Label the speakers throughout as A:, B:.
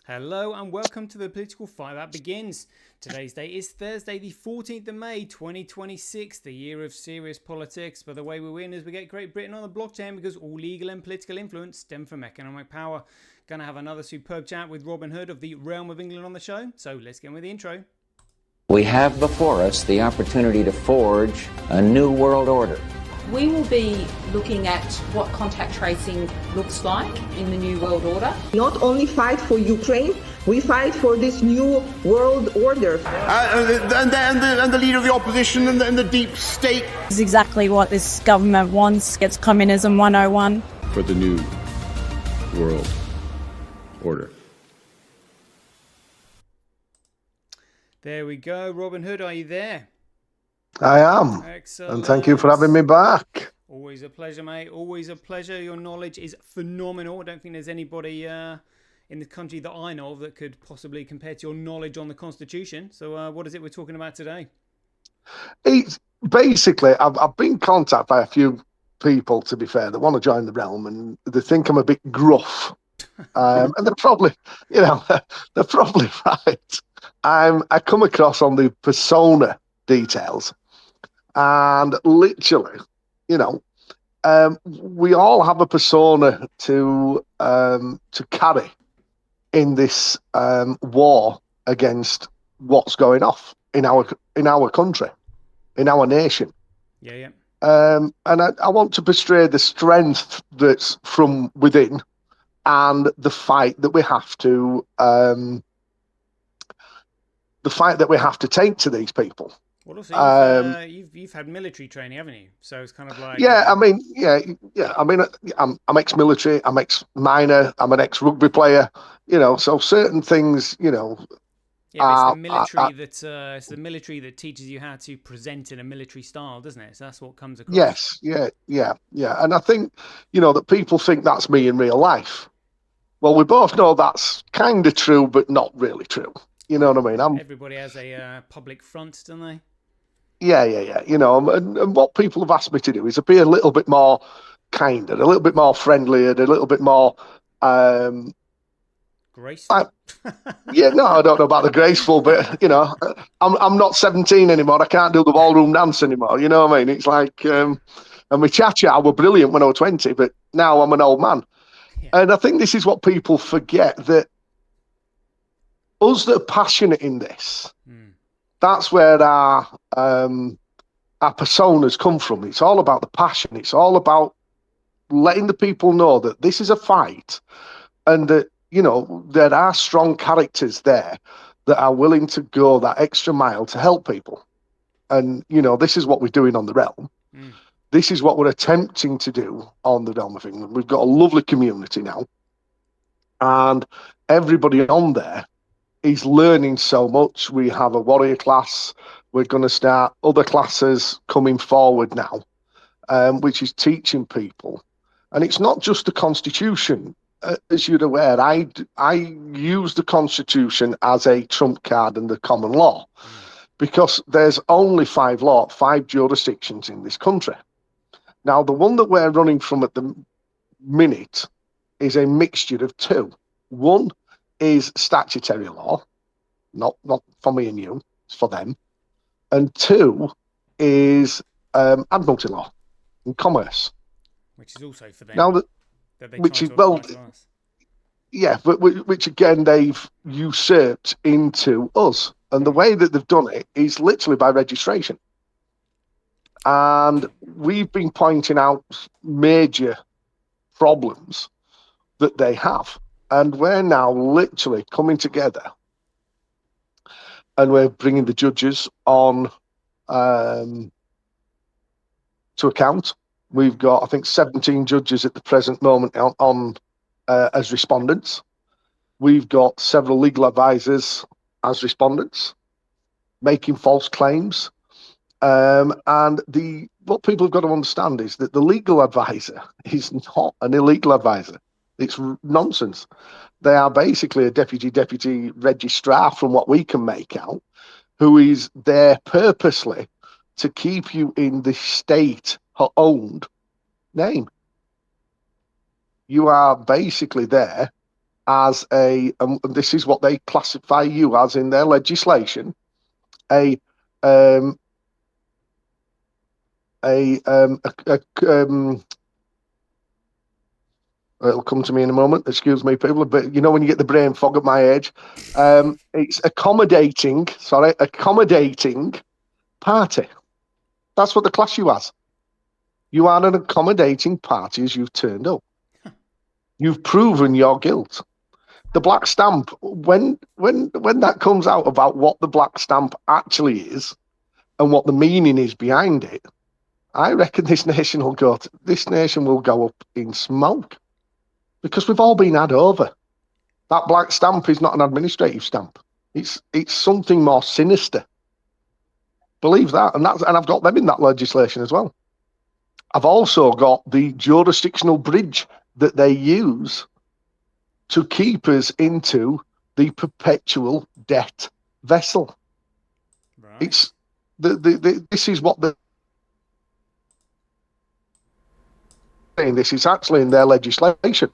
A: Hello and welcome to the Political Fight That Begins. Today's date is Thursday, the 14th of May, 2026, the year of serious politics. But the way we win is we get Great Britain on the blockchain because all legal and political influence stem from economic power. Gonna have another superb chat with Robin Hood of the Realme of England on the show. So let's get with the intro.
B: We have before us the opportunity to forge a new world order.
C: We will be looking at what contact tracing looks like in the new world order.
D: Not only fight for Ukraine, we fight for this new world order.
E: And the leader of the opposition and the deep state.
F: This is exactly what this government wants. It's communism 101.
G: For the new world order.
A: There we go. Robin Hood, are you there?
H: I am.
A: Excellent.
H: And thank you for having me back.
A: Always a pleasure, mate. Always a pleasure. Your knowledge is phenomenal. I don't think there's anybody in the country that I know of that could possibly compare to your knowledge on the Constitution. So what is it we're talking about today?
H: It's basically, I've been contacted by a few people, to be fair, that want to join the realm, and they think I'm a bit gruff. And they're probably, they're probably right. I come across on the persona details. And literally, we all have a persona to carry in this war against what's going off in our country, in our nation.
A: Yeah.
H: And I want to portray the strength that's from within and the fight that we have to take to these people.
A: Well, also, you've had military training, haven't you? So it's kind of like... I'm ex-military, I'm ex-miner, I'm an ex-rugby player, so certain things, Yeah, it's the military that teaches you how to present in a military style, doesn't it? So that's what comes across.
H: Yes, yeah. And I think, that people think that's me in real life. Well, we both know that's kind of true, but not really true. You know what I mean?
A: Everybody has a public front, don't they?
H: Yeah. And what people have asked me to do is to be a little bit more kinder, a little bit more friendly, and a little bit more...
A: graceful?
H: I don't know about the graceful, but, I'm not 17 anymore. I can't do the ballroom dance anymore. You know what I mean? It's like... and my cha-cha were brilliant when I was 20, but now I'm an old man. Yeah. And I think this is what people forget, that us that are passionate in this... That's where our personas come from. It's all about the passion. It's all about letting the people know that this is a fight, and that there are strong characters there that are willing to go that extra mile to help people. And this is what we're doing on the realm. This is what we're attempting to do on the realm of England. We've got a lovely community now, and everybody on there is learning so much. We have a warrior class. We're going to start other classes coming forward now, which is teaching people. And it's not just the Constitution. As you're aware, I use the Constitution as a trump card in the common law, because there's only five jurisdictions in this country. Now, the one that we're running from at the minute is a mixture of two. One is statutory law, not for me and you, it's for them. And two is admiralty law and commerce,
A: which is also for them.
H: Now which again they've usurped into us, and the way that they've done it is literally by registration. And we've been pointing out major problems that they have. And we're now literally coming together, and we're bringing the judges on to account. We've got, I think, 17 judges at the present moment on as respondents. We've got several legal advisors as respondents, making false claims. And what people have got to understand is that the legal advisor is not an illegal advisor. It's nonsense. They are basically a deputy registrar, from what we can make out, who is there purposely to keep you in the state-owned name. You are basically there as and this is what they classify you as in their legislation, a um, it'll come to me in a moment. Excuse me, people. But you know when you get the brain fog at my age, it's accommodating party. That's what they class you as. You are an accommodating party as you've turned up. You've proven your guilt. The black stamp, when that comes out about what the black stamp actually is and what the meaning is behind it, I reckon this nation will go up in smoke because we've all been had over. That black stamp is not an administrative stamp. It's something more sinister. Believe that, and I've got them in that legislation as well. I've also got the jurisdictional bridge that they use to keep us into the perpetual debt vessel.
A: Right.
H: It's this is what this is actually in their legislation.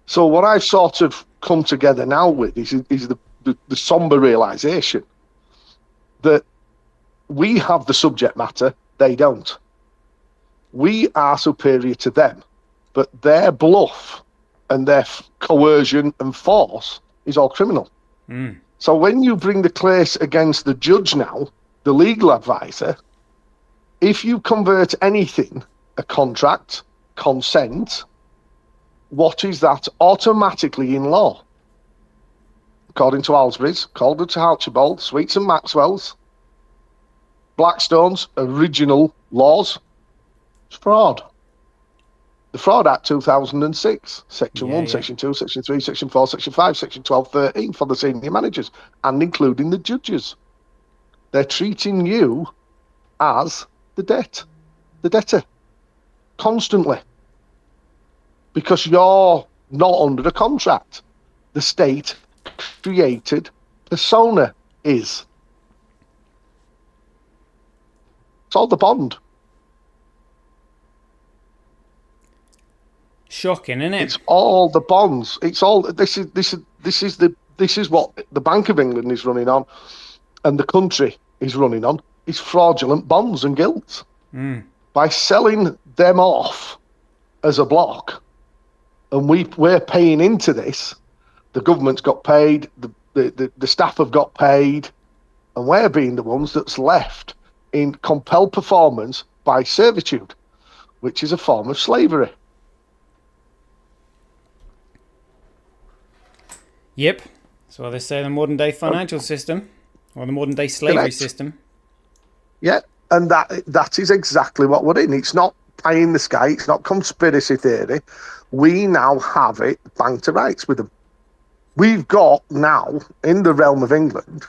H: So what I've sort of come together now with is the somber realization that we have the subject matter, they don't. We are superior to them, but their bluff and their coercion and force is all criminal. So when you bring the case against the judge now, the legal advisor, if you convert anything, a contract, consent, what is that automatically in law? According to Aylesbury's, Calder to Archibald, Sweets and Maxwell's, Blackstone's original laws, it's fraud. The Fraud Act 2006, Section 1, Section 2, Section 3, Section 4, Section 5, Section 12, 13 for the senior managers, and including the judges. They're treating you as the debtor, constantly. Because you're not under a contract. The state created persona is. It's all the bond.
A: Shocking, isn't it?
H: It's all the bonds. It's all this is what the Bank of England is running on, and the country is running on. Is fraudulent bonds and gilts. By selling them off as a block, and we're paying into this. The government's got paid. The staff have got paid, and we're being the ones that's left in compelled performance by servitude, which is a form of slavery.
A: Yep. So they say the modern day financial system, or the modern day slavery
H: Correct.
A: system.
H: Yeah, and that is exactly what we're in. It's not pie in the sky. It's not conspiracy theory. We now have it bang to rights with them. We've got now, in the realm of England,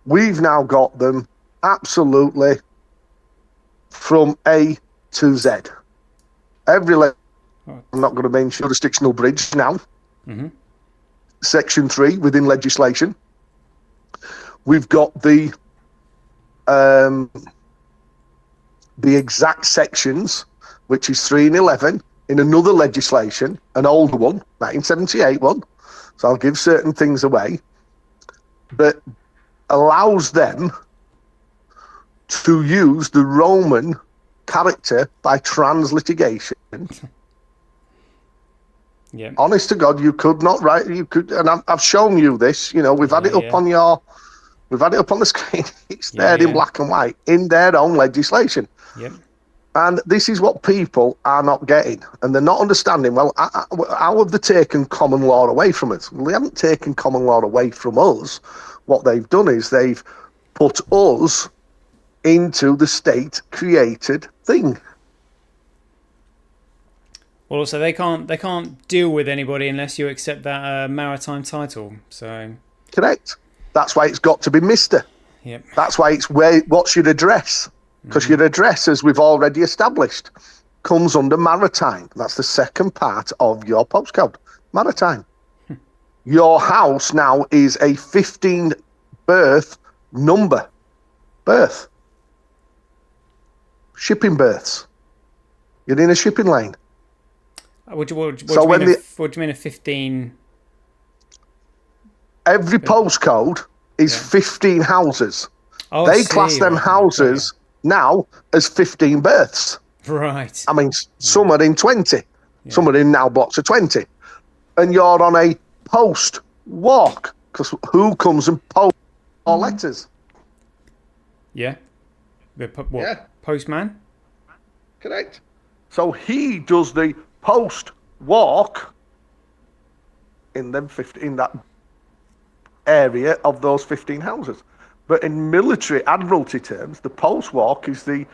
H: we've now got them absolutely from A to Z. I'm not going to mention jurisdictional bridge now. Section 3 within legislation. We've got the exact sections, which is 3 and 11, in another legislation, an older one, 1978 one. So I'll give certain things away, that allows them to use the Roman character by translitigation.
A: Yeah.
H: Honest to God, you could not write. You could, and I've shown you this. You know, we've had it up on we've had it up on the screen. It's there in black and white in their own legislation.
A: Yep.
H: And this is what people are not getting, and they're not understanding. Well, how have they taken common law away from us? Well, they haven't taken common law away from us. What they've done is they've put us into the state-created thing.
A: Well, also they can't deal with anybody unless you accept that maritime title. So
H: correct. That's why it's got to be Mister.
A: Yep.
H: That's why it's what's your address? Because your address, as we've already established, comes under maritime. That's the second part of your postcode, maritime. Your house now is a 15 birth number. Birth. Shipping berths. You're in a shipping lane.
A: What do you mean a 15
H: every postcode is 15 houses.
A: Oh,
H: They class them
A: right,
H: houses now as 15 births.
A: Right.
H: I mean, some are in 20. Some are in now blocks of 20. And you're on a post walk, because who comes and posts our letters?
A: Yeah. The what?
H: Yeah.
A: Postman?
H: Correct. So he does the post walk in that area of those 15 houses. But in military admiralty terms, the post walk is the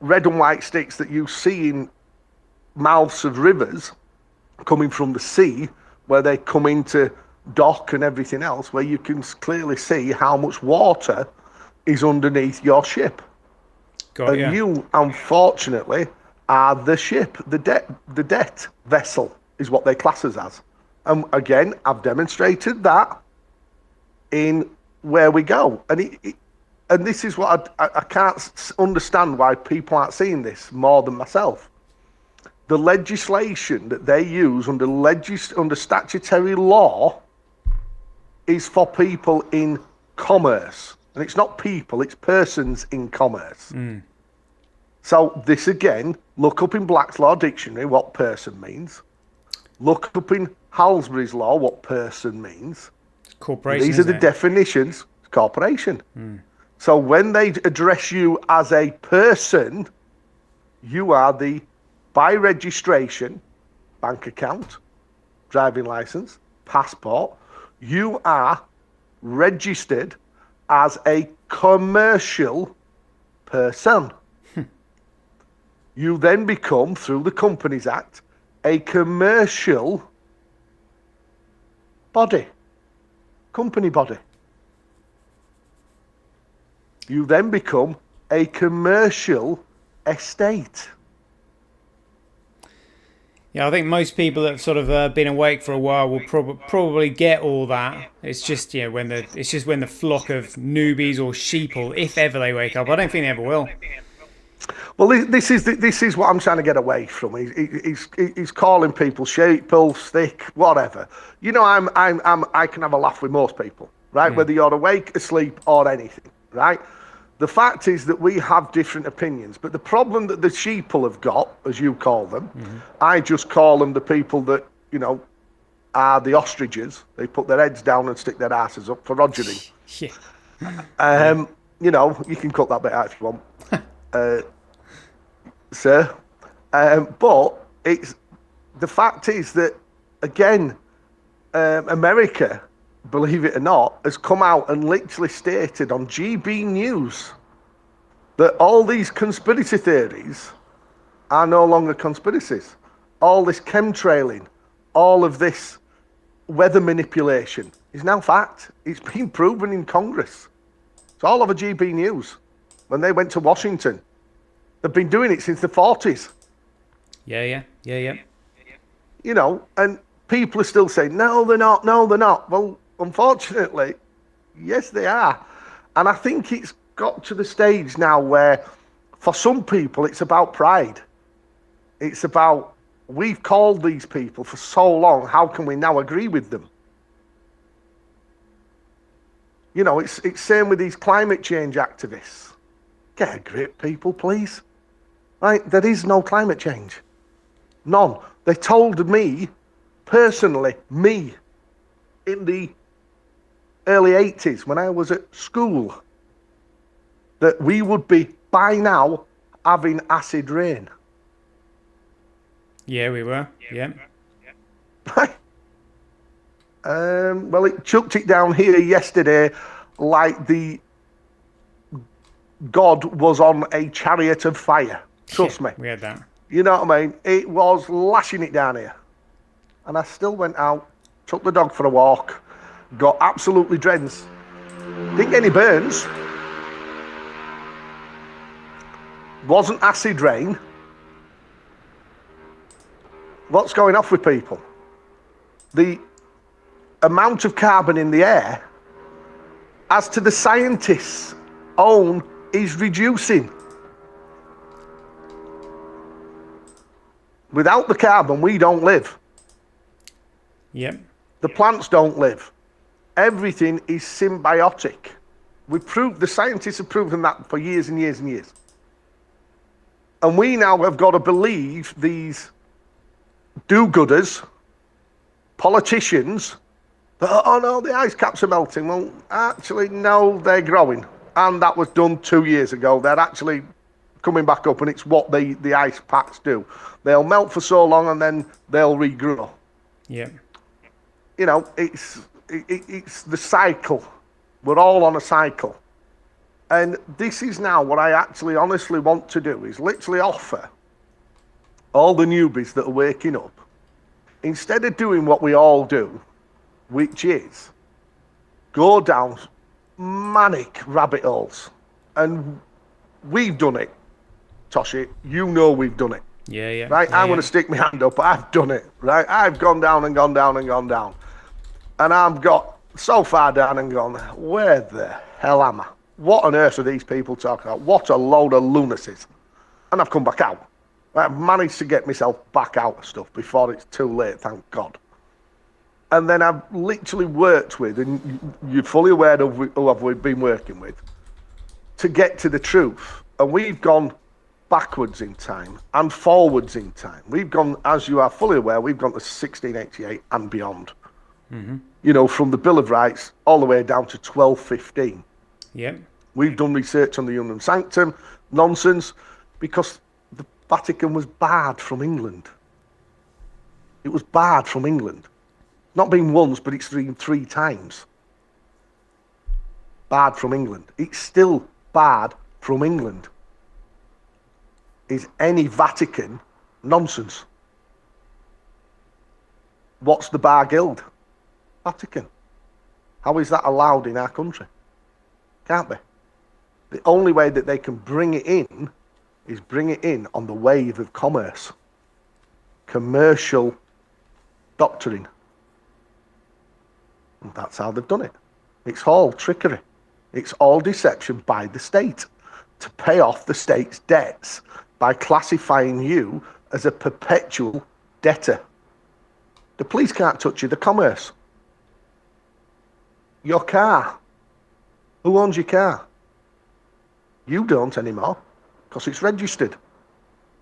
H: red and white sticks that you see in mouths of rivers coming from the sea, where they come into dock and everything else, where you can clearly see how much water is underneath your ship. And you, unfortunately, are the ship. The debt vessel is what they class us as. And again, I've demonstrated that in Where We Go. And this is what I can't understand why people aren't seeing this more than myself. The legislation that they use under statutory law is for people in commerce. And it's not people, it's persons in commerce. So this again, look up in Black's Law Dictionary what person means. Look up in Halsbury's Law what person means.
A: Corporation.
H: These are the definitions. Corporation. So when they address you as a person, you are the, by registration, bank account, driving license, passport, you are registered as a commercial person. You then become, through the Companies Act, a commercial body, company body. You then become a commercial estate.
A: Yeah, I think most people that have sort of been awake for a while will probably get all that. It's just when the flock of newbies or sheeple, if ever they wake up. I don't think they ever will.
H: Well, this is what I'm trying to get away from. He's calling people sheeple, stick, whatever. You know, I can have a laugh with most people, right? Whether you're awake, asleep, or anything, right? The fact is that we have different opinions, but the problem that the sheeple have got, as you call them, I just call them the people that, are the ostriches. They put their heads down and stick their asses up for rogering. You can cut that bit out if you want, sir. But it's the fact is that, again, America, believe it or not, has come out and literally stated on GB News that all these conspiracy theories are no longer conspiracies. All this chemtrailing, all of this weather manipulation is now fact. It's been proven in Congress. It's all over GB News. When they went to Washington, they've been doing it since the 40s.
A: Yeah.
H: And people are still saying, no, they're not. Well, unfortunately, yes, they are. And I think it's got to the stage now where, for some people, it's about pride. It's about, we've called these people for so long, how can we now agree with them? It's same with these climate change activists. Get a grip, people, please. Right? There is no climate change. None. They told me, personally, in the early 80s, when I was at school, that we would be, by now, having acid rain.
A: Yeah, we were. Yeah.
H: Right. Well, it chucked it down here yesterday like the God was on a chariot of fire. Trust me.
A: We had that.
H: You know what I mean? It was lashing it down here. And I still went out, took the dog for a walk, got absolutely drenched. Didn't get any burns. Wasn't acid rain. What's going off with people? The amount of carbon in the air, as to the scientists' own, is reducing. Without the carbon, we don't live.
A: Yep.
H: The plants don't live. Everything is symbiotic. The scientists have proven that for years and years and years. And we now have got to believe these do-gooders, politicians, that, oh no, the ice caps are melting. Well, actually, no, they're growing. And that was done 2 years ago. They're actually coming back up, and it's what the ice packs do. They'll melt for so long, and then they'll regrow.
A: Yeah.
H: You know, it's the cycle. We're all on a cycle. And this is now what I actually honestly want to do, is literally offer all the newbies that are waking up, instead of doing what we all do, which is go down manic rabbit holes. And we've done it, Toshi. You know we've done it.
A: Yeah, yeah.
H: Right?
A: Yeah,
H: I'm going to stick my hand up. I've done it. Right? I've gone down and gone down and gone down. And I've got so far down and gone, where the hell am I? What on earth are these people talking about? What a load of lunacies. And I've come back out. I've managed to get myself back out of stuff before it's too late, thank God. And then I've literally worked with, and you're fully aware of who we've been working with, to get to the truth. And we've gone backwards in time and forwards in time. We've gone, as you are fully aware, we've gone to 1688 and beyond. Mm-hmm. You know, from the Bill of Rights all the way down to 1215.
A: Yep.
H: We've done research on the Unum Sanctum, nonsense, because the Vatican was barred from England. It was barred from England. Not been once, but it's three times. Barred from England. It's still barred from England. Is any Vatican nonsense? What's the Bar Guild? Vatican. How is that allowed in our country? Can't be. The only way that they can bring it in is bring it in on the wave of commerce. Commercial doctrine. And that's how they've done it. It's all trickery. It's all deception by the state to pay off the state's debts by classifying you as a perpetual debtor. The police can't touch you, the commerce. Your car. Who owns your car? You don't anymore, because it's registered.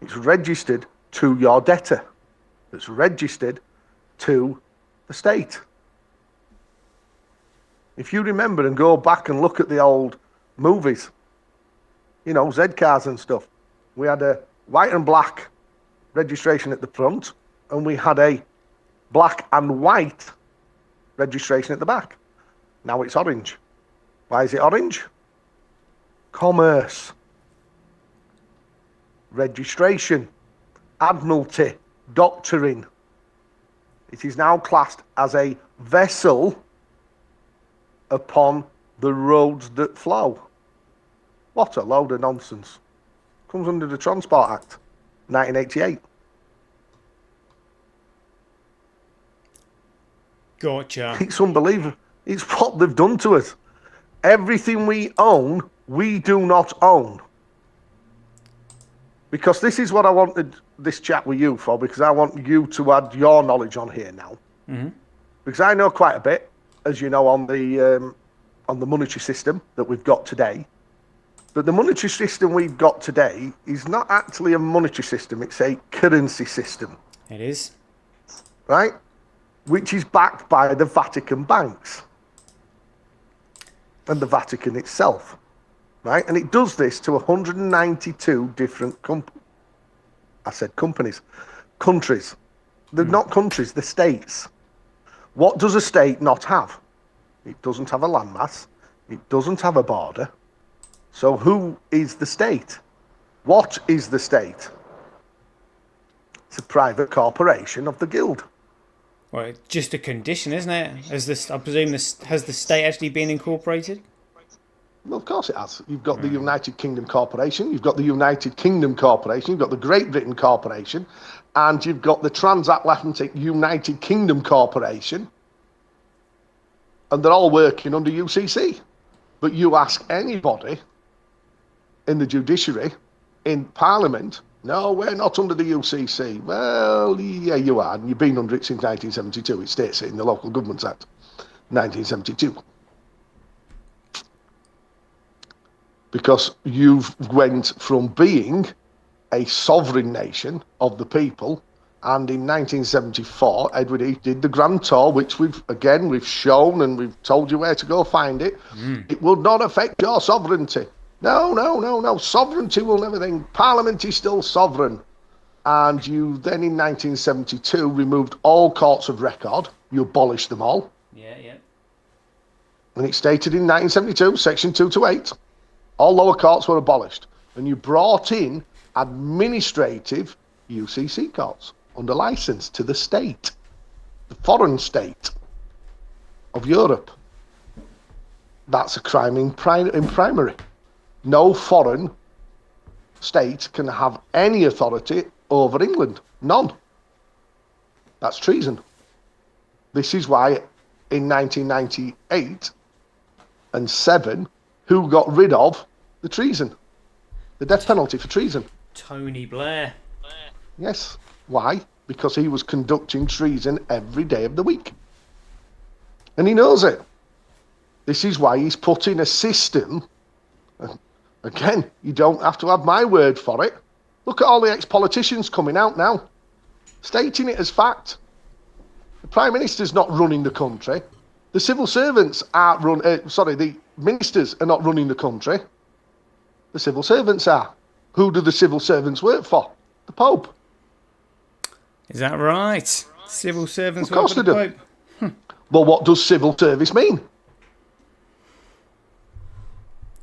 H: It's registered to your debtor. It's registered to the state. If you remember and go back and look at the old movies, you know, Z cars and stuff, we had a white and black registration at the front, and we had a black and white registration at the back. Now it's orange. Why is it orange? Commerce. Registration. Admiralty. Doctoring. It is now classed as a vessel upon the roads that flow. What a load of nonsense. Comes under the Transport Act, 1988.
A: Gotcha.
H: It's unbelievable. It's what they've done to us. Everything we own, we do not own. Because this is what I wanted this chat with you for, because I want you to add your knowledge on here now. Mm-hmm. Because I know quite a bit, as you know, on the monetary system that we've got today. But the monetary system we've got today is not actually a monetary system, it's a currency system.
A: It is.
H: Right? Which is backed by the Vatican banks. And the Vatican itself. Right? And it does this to 192 different companies. Countries. They're not countries, they're states. What does a state not have? It doesn't have a landmass. It doesn't have a border. So who is the state? What is the state? It's a private corporation of the guild.
A: Well, it's just a condition, isn't it? I presume has the state actually been incorporated?
H: Well, of course it has. You've got the United Kingdom Corporation, you've got the United Kingdom Corporation, you've got the Great Britain Corporation, and you've got the Transatlantic United Kingdom Corporation, and they're all working under UCC. But you ask anybody in the judiciary, in Parliament, no, we're not under the UCC. Well, yeah, you are, and you've been under it since 1972. It states it in the Local Government Act. 1972. Because you've went from being a sovereign nation of the people, and in 1974, Edward Heath did the Grand Tour, which we've shown and we've told you where to go find it. It will not affect your sovereignty. No. Sovereignty will never think. Parliament is still sovereign. And you then in 1972 removed all courts of record. You abolished them all.
A: Yeah.
H: And it stated in 1972, section 228, all lower courts were abolished. And you brought in administrative UCC courts under license to the state, the foreign state of Europe. That's a crime in primary. No foreign state can have any authority over England. None. That's treason. This is why in 1998 and 7, who got rid of the treason? The death penalty for treason.
A: Tony Blair.
H: Yes. Why? Because he was conducting treason every day of the week. And he knows it. This is why he's put in a system. Again, you don't have to have my word for it. Look at all the ex-politicians coming out now, stating it as fact. The Prime Minister's not running the country. The civil servants aren't the ministers are not running the country. The civil servants are. Who do the civil servants work for? The Pope.
A: Is that right? Civil servants
H: Of course
A: work for
H: they
A: the
H: do.
A: Pope.
H: Well, what does civil service mean?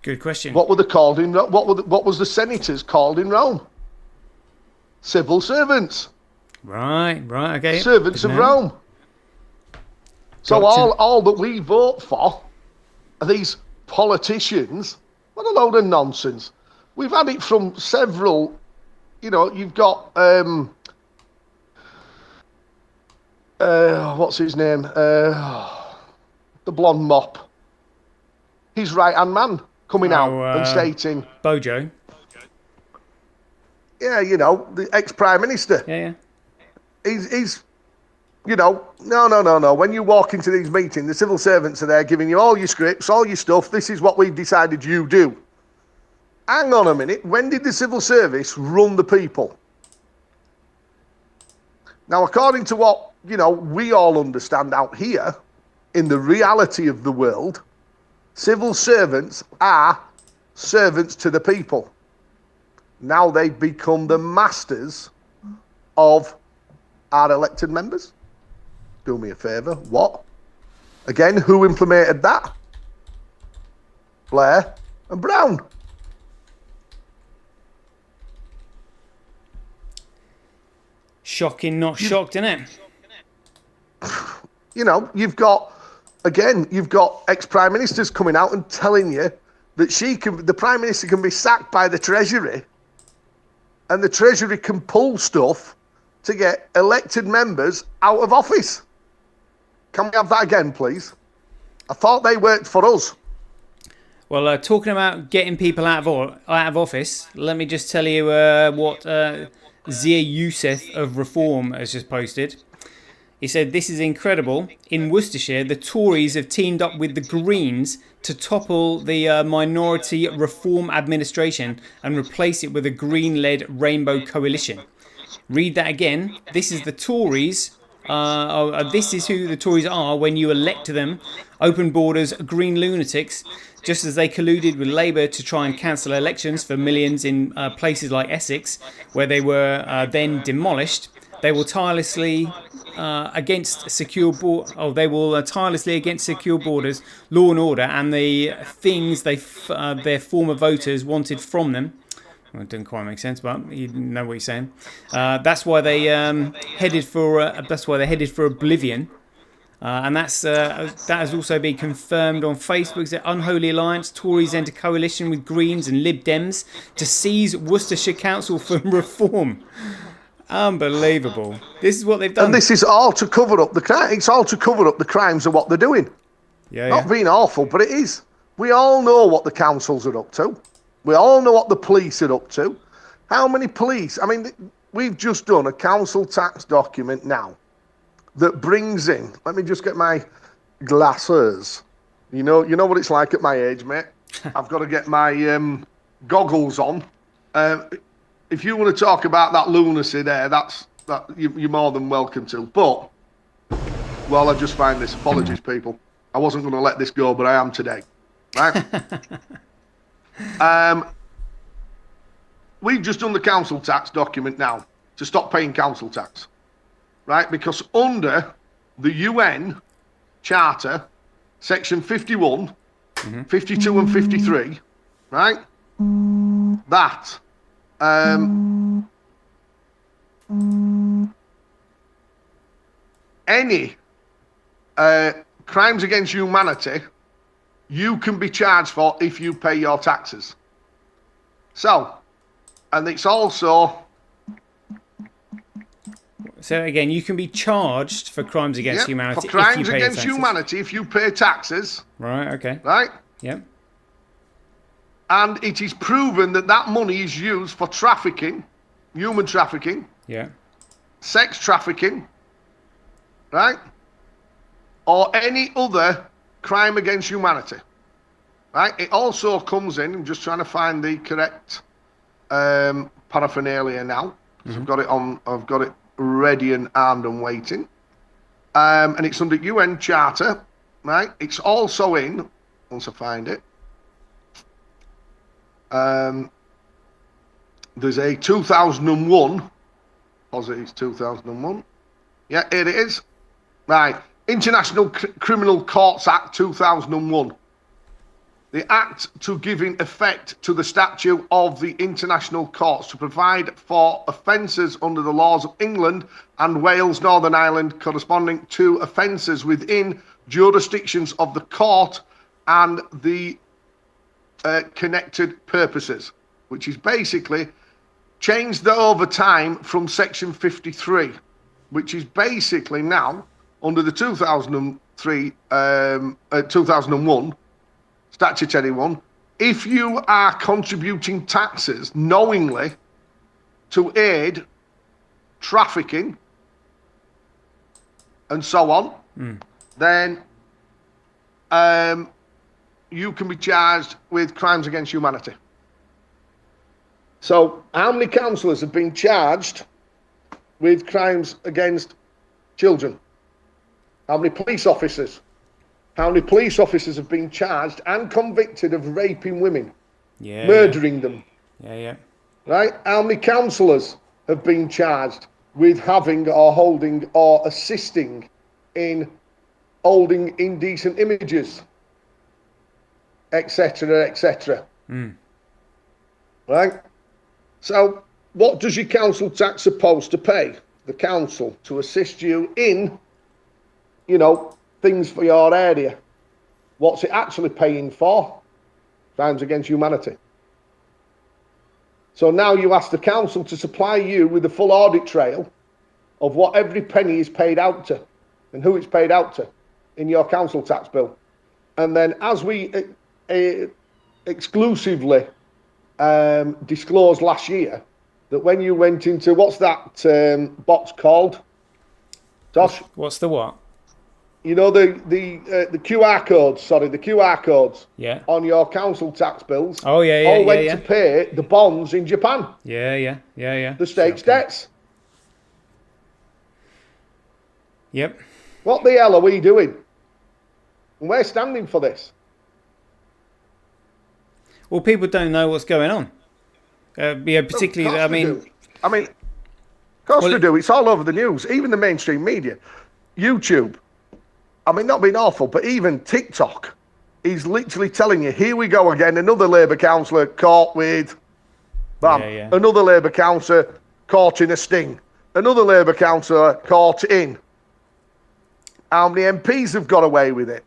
A: Good question.
H: What were they called in? What was the senators called in Rome? Civil servants.
A: Right, okay.
H: Servants of Rome. So
A: Gotcha.
H: all that we vote for are these politicians. What a load of nonsense. We've had it from several, you've got, what's his name? The blonde mop. His right-hand man coming out and stating...
A: Bojo.
H: Yeah, the ex-Prime Minister.
A: Yeah.
H: He's no. When you walk into these meetings, the civil servants are there giving you all your scripts, all your stuff. This is what we've decided you do. Hang on a minute. When did the civil service run the people? Now, according to what, we all understand out here, in the reality of the world, civil servants are servants to the people. Now they've become the masters of our elected members. Do me a favour. What? Again, who implemented that? Blair and Brown.
A: Shocking, not shocked, isn't it?
H: You've got ex-prime ministers coming out and telling you that the prime minister can be sacked by the Treasury, and the Treasury can pull stuff to get elected members out of office. Can we have that again, please? I thought they worked for us.
A: Well, talking about getting people out of office, let me just tell you what Zia Youssef of Reform has just posted. He said, "This is incredible. In Worcestershire, the Tories have teamed up with the Greens to topple the minority Reform administration and replace it with a Green-led Rainbow coalition." Read that again. This is the Tories. This is who the Tories are when you elect them. Open borders, green lunatics. Just as they colluded with Labour to try and cancel elections for millions in places like Essex, where they were then demolished, they will tirelessly against secure borders, law and order, and the things their former voters wanted from them. Well, it didn't quite make sense, but you know what he's saying. That's why they headed for oblivion. And that has also been confirmed on Facebook. The Unholy Alliance, Tories enter coalition with Greens and Lib Dems to seize Worcestershire Council from Reform. Unbelievable. This is what they've done.
H: And this is all to cover up the crime. It's all to cover up the crimes of what they're doing. Not being awful, but it is. We all know what the councils are up to. We all know what the police are up to. How many police? I mean, we've just done a council tax document now that brings in, let me just get my glasses. You know what it's like at my age, mate. I've got to get my goggles on. If you want to talk about that lunacy there, you're more than welcome to. But well, I just find this. Apologies, people. I wasn't going to let this go, but I am today. Right? We've just done the council tax document now to stop paying council tax, right? Because under the UN Charter, Section 51, 52 and 53, right? That any crimes against humanity you can be charged for if you pay your taxes. So, and it's also...
A: So again, you can be charged for crimes against humanity.
H: For crimes
A: if you pay
H: against
A: taxes.
H: humanity if you pay taxes.
A: Right, okay.
H: Right?
A: Yep.
H: And it is proven that that money is used for trafficking, human trafficking,
A: Yeah.
H: sex trafficking, right? Or any other crime against humanity, right? It also comes in, I'm just trying to find the correct paraphernalia now. I've got it ready and armed and waiting. And it's under UN Charter, right? It's also in, once I find it, there's a 2001, positive it's 2001. Yeah, here it is. Right. International Criminal Courts Act 2001. The act to giving effect to the statute of the international courts to provide for offences under the laws of England and Wales, Northern Ireland, corresponding to offences within jurisdictions of the court and the connected purposes, which is basically changed over time from Section 53, which is basically now under the 2001 statutory one. If you are contributing taxes knowingly to aid trafficking and so on, then you can be charged with crimes against humanity. So how many councillors have been charged with crimes against children? How many police officers? How many police officers have been charged and convicted of raping women, murdering them?
A: Yeah.
H: Right? How many councillors have been charged with having or holding or assisting in holding indecent images, etc., etc.? Right? So, what does your council tax supposed to pay? The council to assist you in, things for your area. What's it actually paying for? Crimes against humanity. So now you ask the council to supply you with the full audit trail of what every penny is paid out to and who it's paid out to in your council tax bill. And then as we exclusively disclosed last year, that when you went into, what's that box called? Tosh?
A: What's the what?
H: The QR codes, the QR codes on your council tax bills
A: all
H: went to pay the bonds in Japan.
A: Yeah.
H: The state's debts.
A: Yep.
H: What the hell are we doing? And we're standing for this.
A: Well, people don't know what's going on. Particularly,
H: Of course we do. It's all over the news, even the mainstream media. YouTube. Not being awful, but even TikTok is literally telling you, here we go again, another Labour councillor caught with, another Labour councillor caught in a sting, another Labour councillor caught in. How many MPs have got away with it?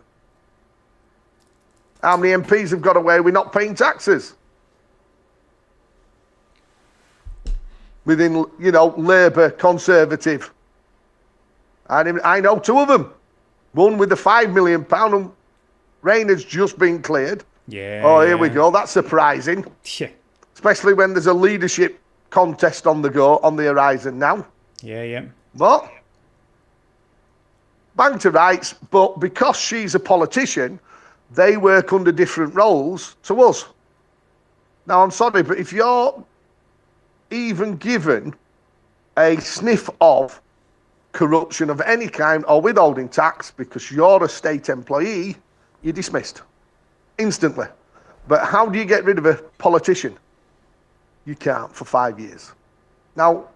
H: How many MPs have got away with not paying taxes? Within, Labour, Conservative. I know two of them. One with the £5 million and Rayner's just been cleared. Here we go. That's surprising.
A: Yeah.
H: Especially when there's a leadership contest on the horizon now.
A: Yeah.
H: But banked her rights, but because she's a politician, they work under different roles to us. Now, I'm sorry, but if you're even given a sniff of corruption of any kind or withholding tax because you're a state employee, you're dismissed instantly. But how do you get rid of a politician? You can't for 5 years. Now,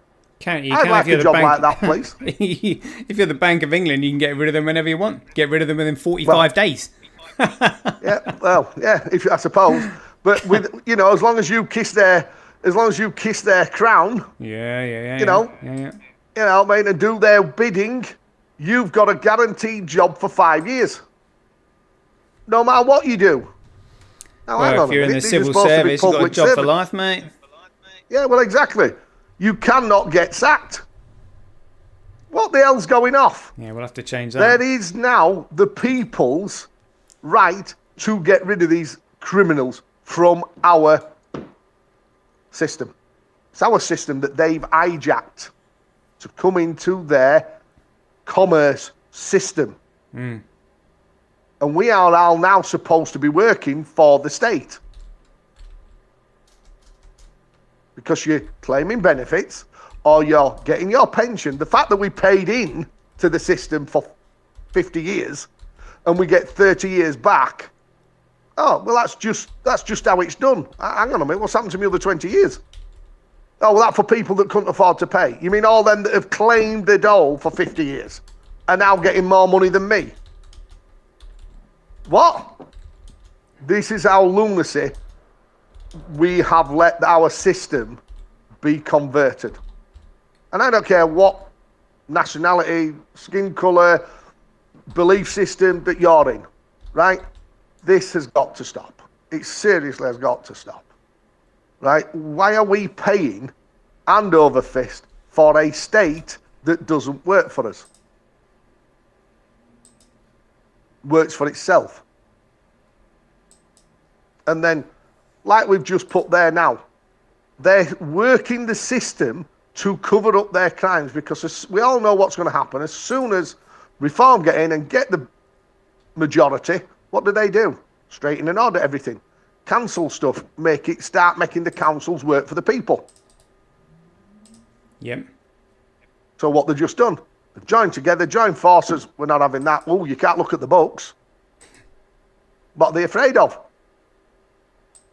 H: I'd like a job like that, please.
A: If you're the Bank of England, you can get rid of them whenever you want. Get rid of them within 45 days.
H: Yeah, well, yeah, I suppose. But with as long as you kiss their crown, mate, and do their bidding, you've got a guaranteed job for 5 years. No matter what you do. Now,
A: well, if you're in the civil service, you've got a job for life, mate.
H: Yeah, well, exactly. You cannot get sacked. What the hell's going off?
A: Yeah, we'll have to change that.
H: There is now the people's right to get rid of these criminals from our system. It's our system that they've hijacked to come into their commerce system. And we are all now supposed to be working for the state. Because you're claiming benefits or you're getting your pension. The fact that we paid in to the system for 50 years and we get 30 years back, oh, well, that's just how it's done. Hang on a minute, what's happened to me other 20 years? Oh, well, that's for people that couldn't afford to pay. You mean all them that have claimed the dole for 50 years are now getting more money than me? What? This is our lunacy. We have let our system be converted. And I don't care what nationality, skin colour, belief system that you're in, right? This has got to stop. It seriously has got to stop, right? Why are we paying hand over fist for a state that doesn't work for us? Works for itself. And then, like we've just put there now, they're working the system to cover up their crimes because we all know what's going to happen. As soon as Reform get in and get the majority, what do? Straighten and order everything. Cancel stuff. Start making the councils work for the people.
A: Yep.
H: So what they've just done, they've joined together, joined forces. We're not having that. Oh, you can't look at the books. What are they afraid of?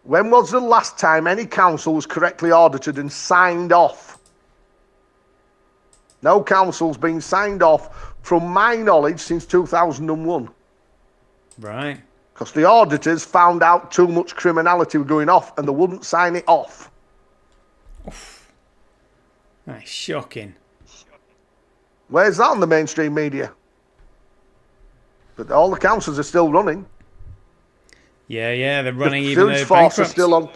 H: When was the last time any council was correctly audited and signed off? No council's been signed off, from my knowledge, since 2001.
A: Right.
H: Because the auditors found out too much criminality was going off and they wouldn't sign it off.
A: Oof. That's shocking.
H: Where's that on the mainstream media? But all the councils are still running.
A: Yeah, they're running
H: the
A: even though
H: force
A: bankrupt.
H: are still on.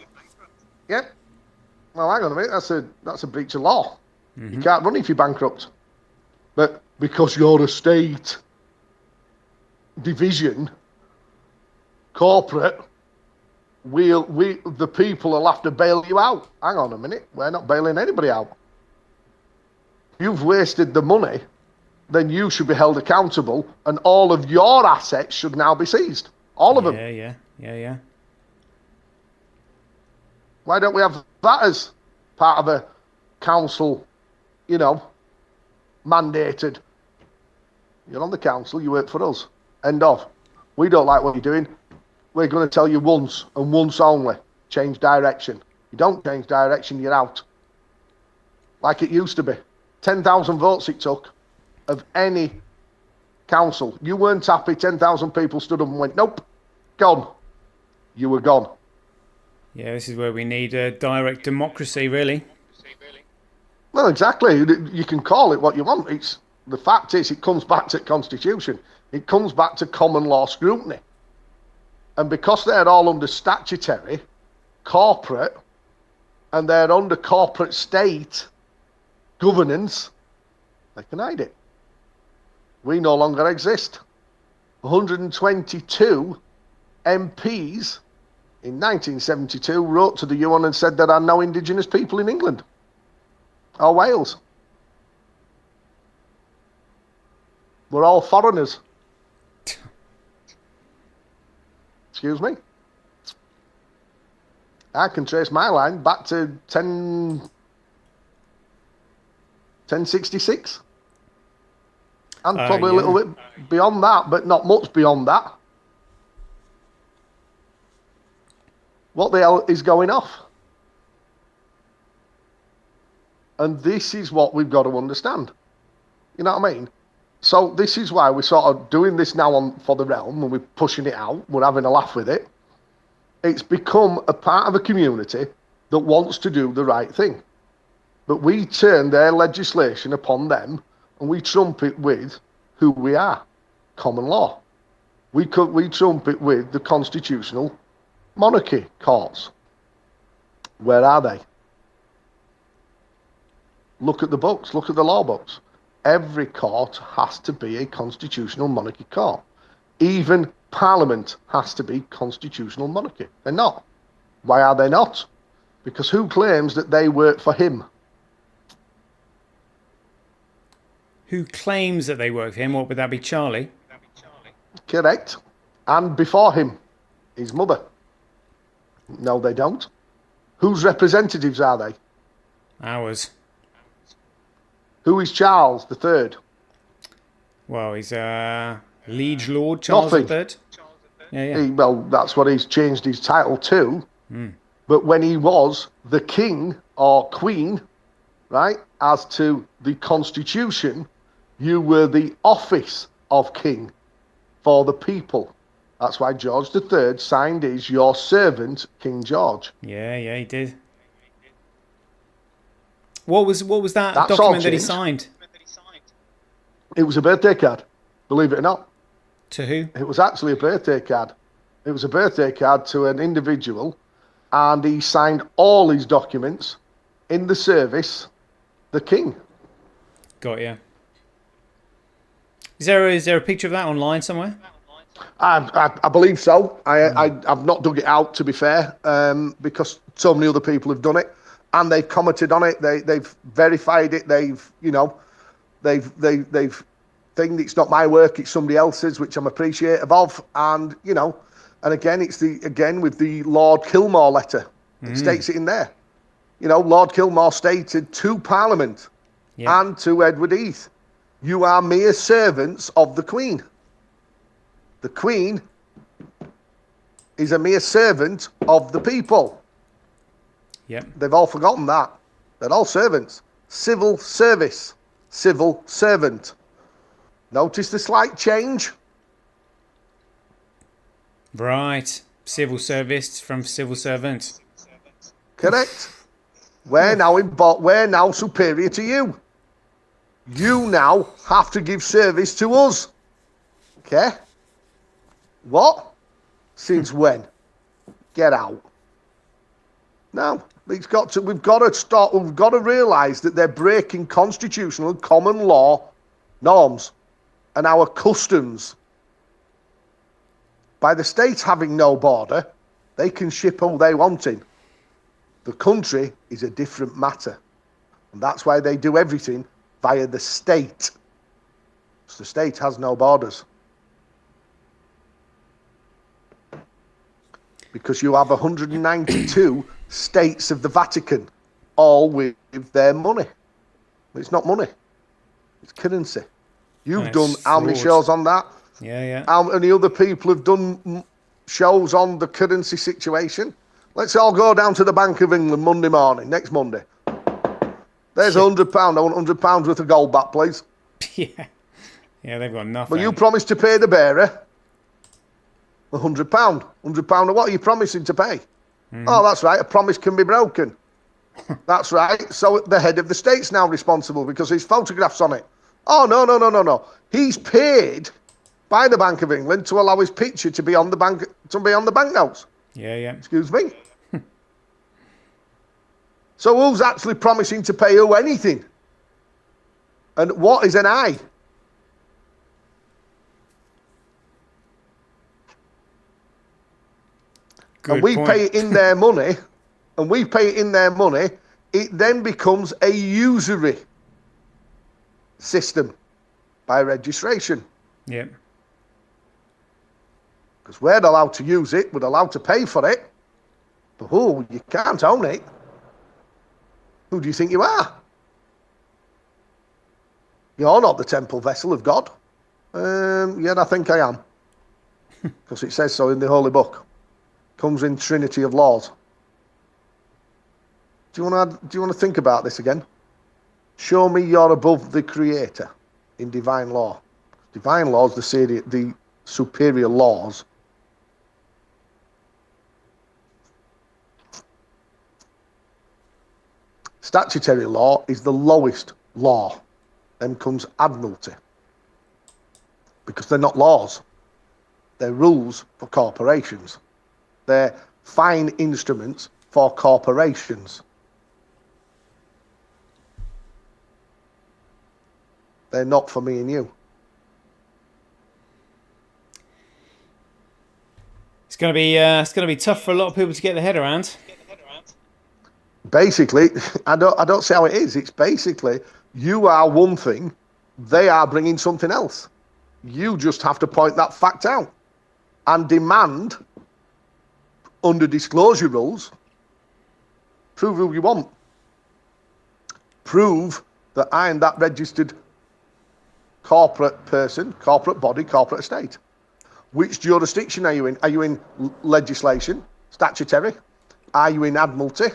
H: Yep. Well, hang on a minute. That's a breach of law. You can't run if you're bankrupt. But because you're a state division, corporate, the people will have to bail you out. Hang on a minute. We're not bailing anybody out. If you've wasted the money, then you should be held accountable, and all of your assets should now be seized. All of them.
A: Yeah.
H: Why don't we have that as part of a council, mandated? You're on the council, you work for us. End of. We don't like what you're doing. We're going to tell you once and once only. Change direction. You don't change direction, you're out. Like it used to be. 10,000 votes it took of any council. You weren't happy, 10,000 people stood up and went, nope, gone. You were gone.
A: Yeah, this is where we need a direct democracy, really.
H: Well, exactly. You can call it what you want. The fact is, it comes back to Constitution. It comes back to common law scrutiny. And because they're all under statutory, corporate, and they're under corporate state governance, they can hide it. We no longer exist. 122 MPs in 1972 wrote to the UN and said there are no indigenous people in England or Wales. We're all foreigners. Excuse me? I can trace my line back to 1066. And probably a little bit beyond that, but not much beyond that. What the hell is going off? And this is what we've got to understand. You know what I mean? So this is why we're sort of doing this now for the Realm, and we're pushing it out. We're having a laugh with it. It's become a part of a community that wants to do the right thing. But we turn their legislation upon them, and we trump it with who we are, common law. We trump it with the constitutional monarchy courts. Where are they? Look at the books, look at the law books. Every court has to be a constitutional monarchy court. Even Parliament has to be constitutional monarchy. They're not. Why are they not? Because who claims that they work for him?
A: Who claims that they work for him? What would that be, Charlie?
H: Correct. And before him, his mother. No, they don't. Whose representatives are they?
A: Ours.
H: Who is Charles III?
A: Well, he's Liege Lord Charles III. Yeah.
H: Well, that's what he's changed his title to. But when he was the king or queen, right, as to the constitution, you were the office of king for the people. That's why George III signed his "Your servant, King George."
A: Yeah, he did. What was that
H: That's
A: document
H: all
A: that he
H: changed.
A: signed?
H: It was a birthday card, believe it or not.
A: To who?
H: It was actually a birthday card. It was a birthday card to an individual, and he signed all his documents in the service, the king.
A: Got you. Is there a picture of that online somewhere?
H: I believe so. I've not dug it out, to be fair, because so many other people have done it, and they've commented on it. They've verified it. They've thing. It's not my work. It's somebody else's, which I'm appreciative of. And and again, it's with the Lord Kilmore letter. It states it in there. Lord Kilmore stated to Parliament and to Edward Heath, "You are mere servants of the Queen. The Queen is a mere servant of the people."
A: Yep.
H: They've all forgotten that. They're all servants. Civil service. Civil servant. Notice the slight change?
A: Right. Civil service from civil servant.
H: Correct. We're now superior to you. You now have to give service to us. Okay? What? Since when? Get out. No, we've got to stop. We've got to realise that they're breaking constitutional and common law norms and our customs. By the state having no border, they can ship all they want in. The country is a different matter. And that's why they do everything via the state. Because the state has no borders. Because you have 192 states of the Vatican, all with their money. It's not money. It's currency. You've done how many shows on that?
A: Yeah.
H: How many other people have done shows on the currency situation? Let's all go down to the Bank of England Monday morning, next Monday. There's £100. I want £100 worth of gold back, please.
A: Yeah, they've got nothing.
H: But you promised to pay the bearer £100. £100 of what are you promising to pay? Oh, that's right. A promise can be broken. That's right. So the head of the state's now responsible because his photograph's on it. Oh, no. He's paid by the Bank of England to allow his picture to be on the banknotes.
A: Yeah.
H: Excuse me. So who's actually promising to pay who anything? And what is an I?
A: Good
H: and we
A: point.
H: pay it in their money, it then becomes a usury system. by registration.
A: Yeah.
H: Because we're allowed to use it, we're allowed to pay for it, but you can't own it. Who do you think you are? You're not the temple vessel of God. Yeah, I think I am. Because it says so in the Holy Book. Comes in Trinity of laws. Do you want to think about this again? Show me you're above the Creator in divine law. Divine laws, the superior laws. Statutory law is the lowest law. Then comes admiralty. Because they're not laws. They're rules for corporations. They're fine instruments for corporations. They're not for me and you.
A: It's gonna be tough for a lot of people to get their head around.
H: Basically, I don't see how it is. It's basically you are one thing, they are bringing something else. You just have to point that fact out and demand, under disclosure rules, prove who you want. Prove that I'm that registered corporate person, corporate body, corporate estate. Which jurisdiction are you in? Are you in legislation, statutory? Are you in admiralty,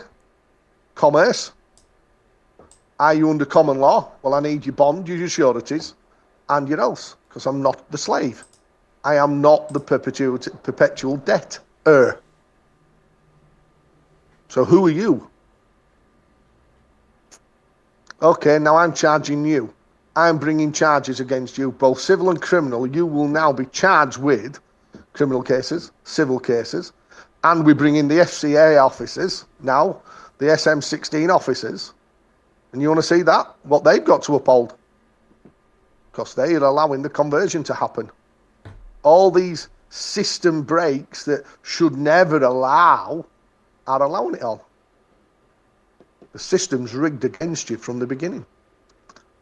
H: commerce? Are you under common law? Well, I need your bond, your sureties, and your oaths, because I'm not the slave. I am not the perpetual debtor. So who are you? Okay, now I'm charging you. I'm bringing charges against you, both civil and criminal. You will now be charged with criminal cases, civil cases, and we bring in the FCA officers now, the SM16 officers. And you want to see that? What they've got to uphold. Because they are allowing the conversion to happen. All these system breaks that should never allow are allowing it all. The system's rigged against you from the beginning.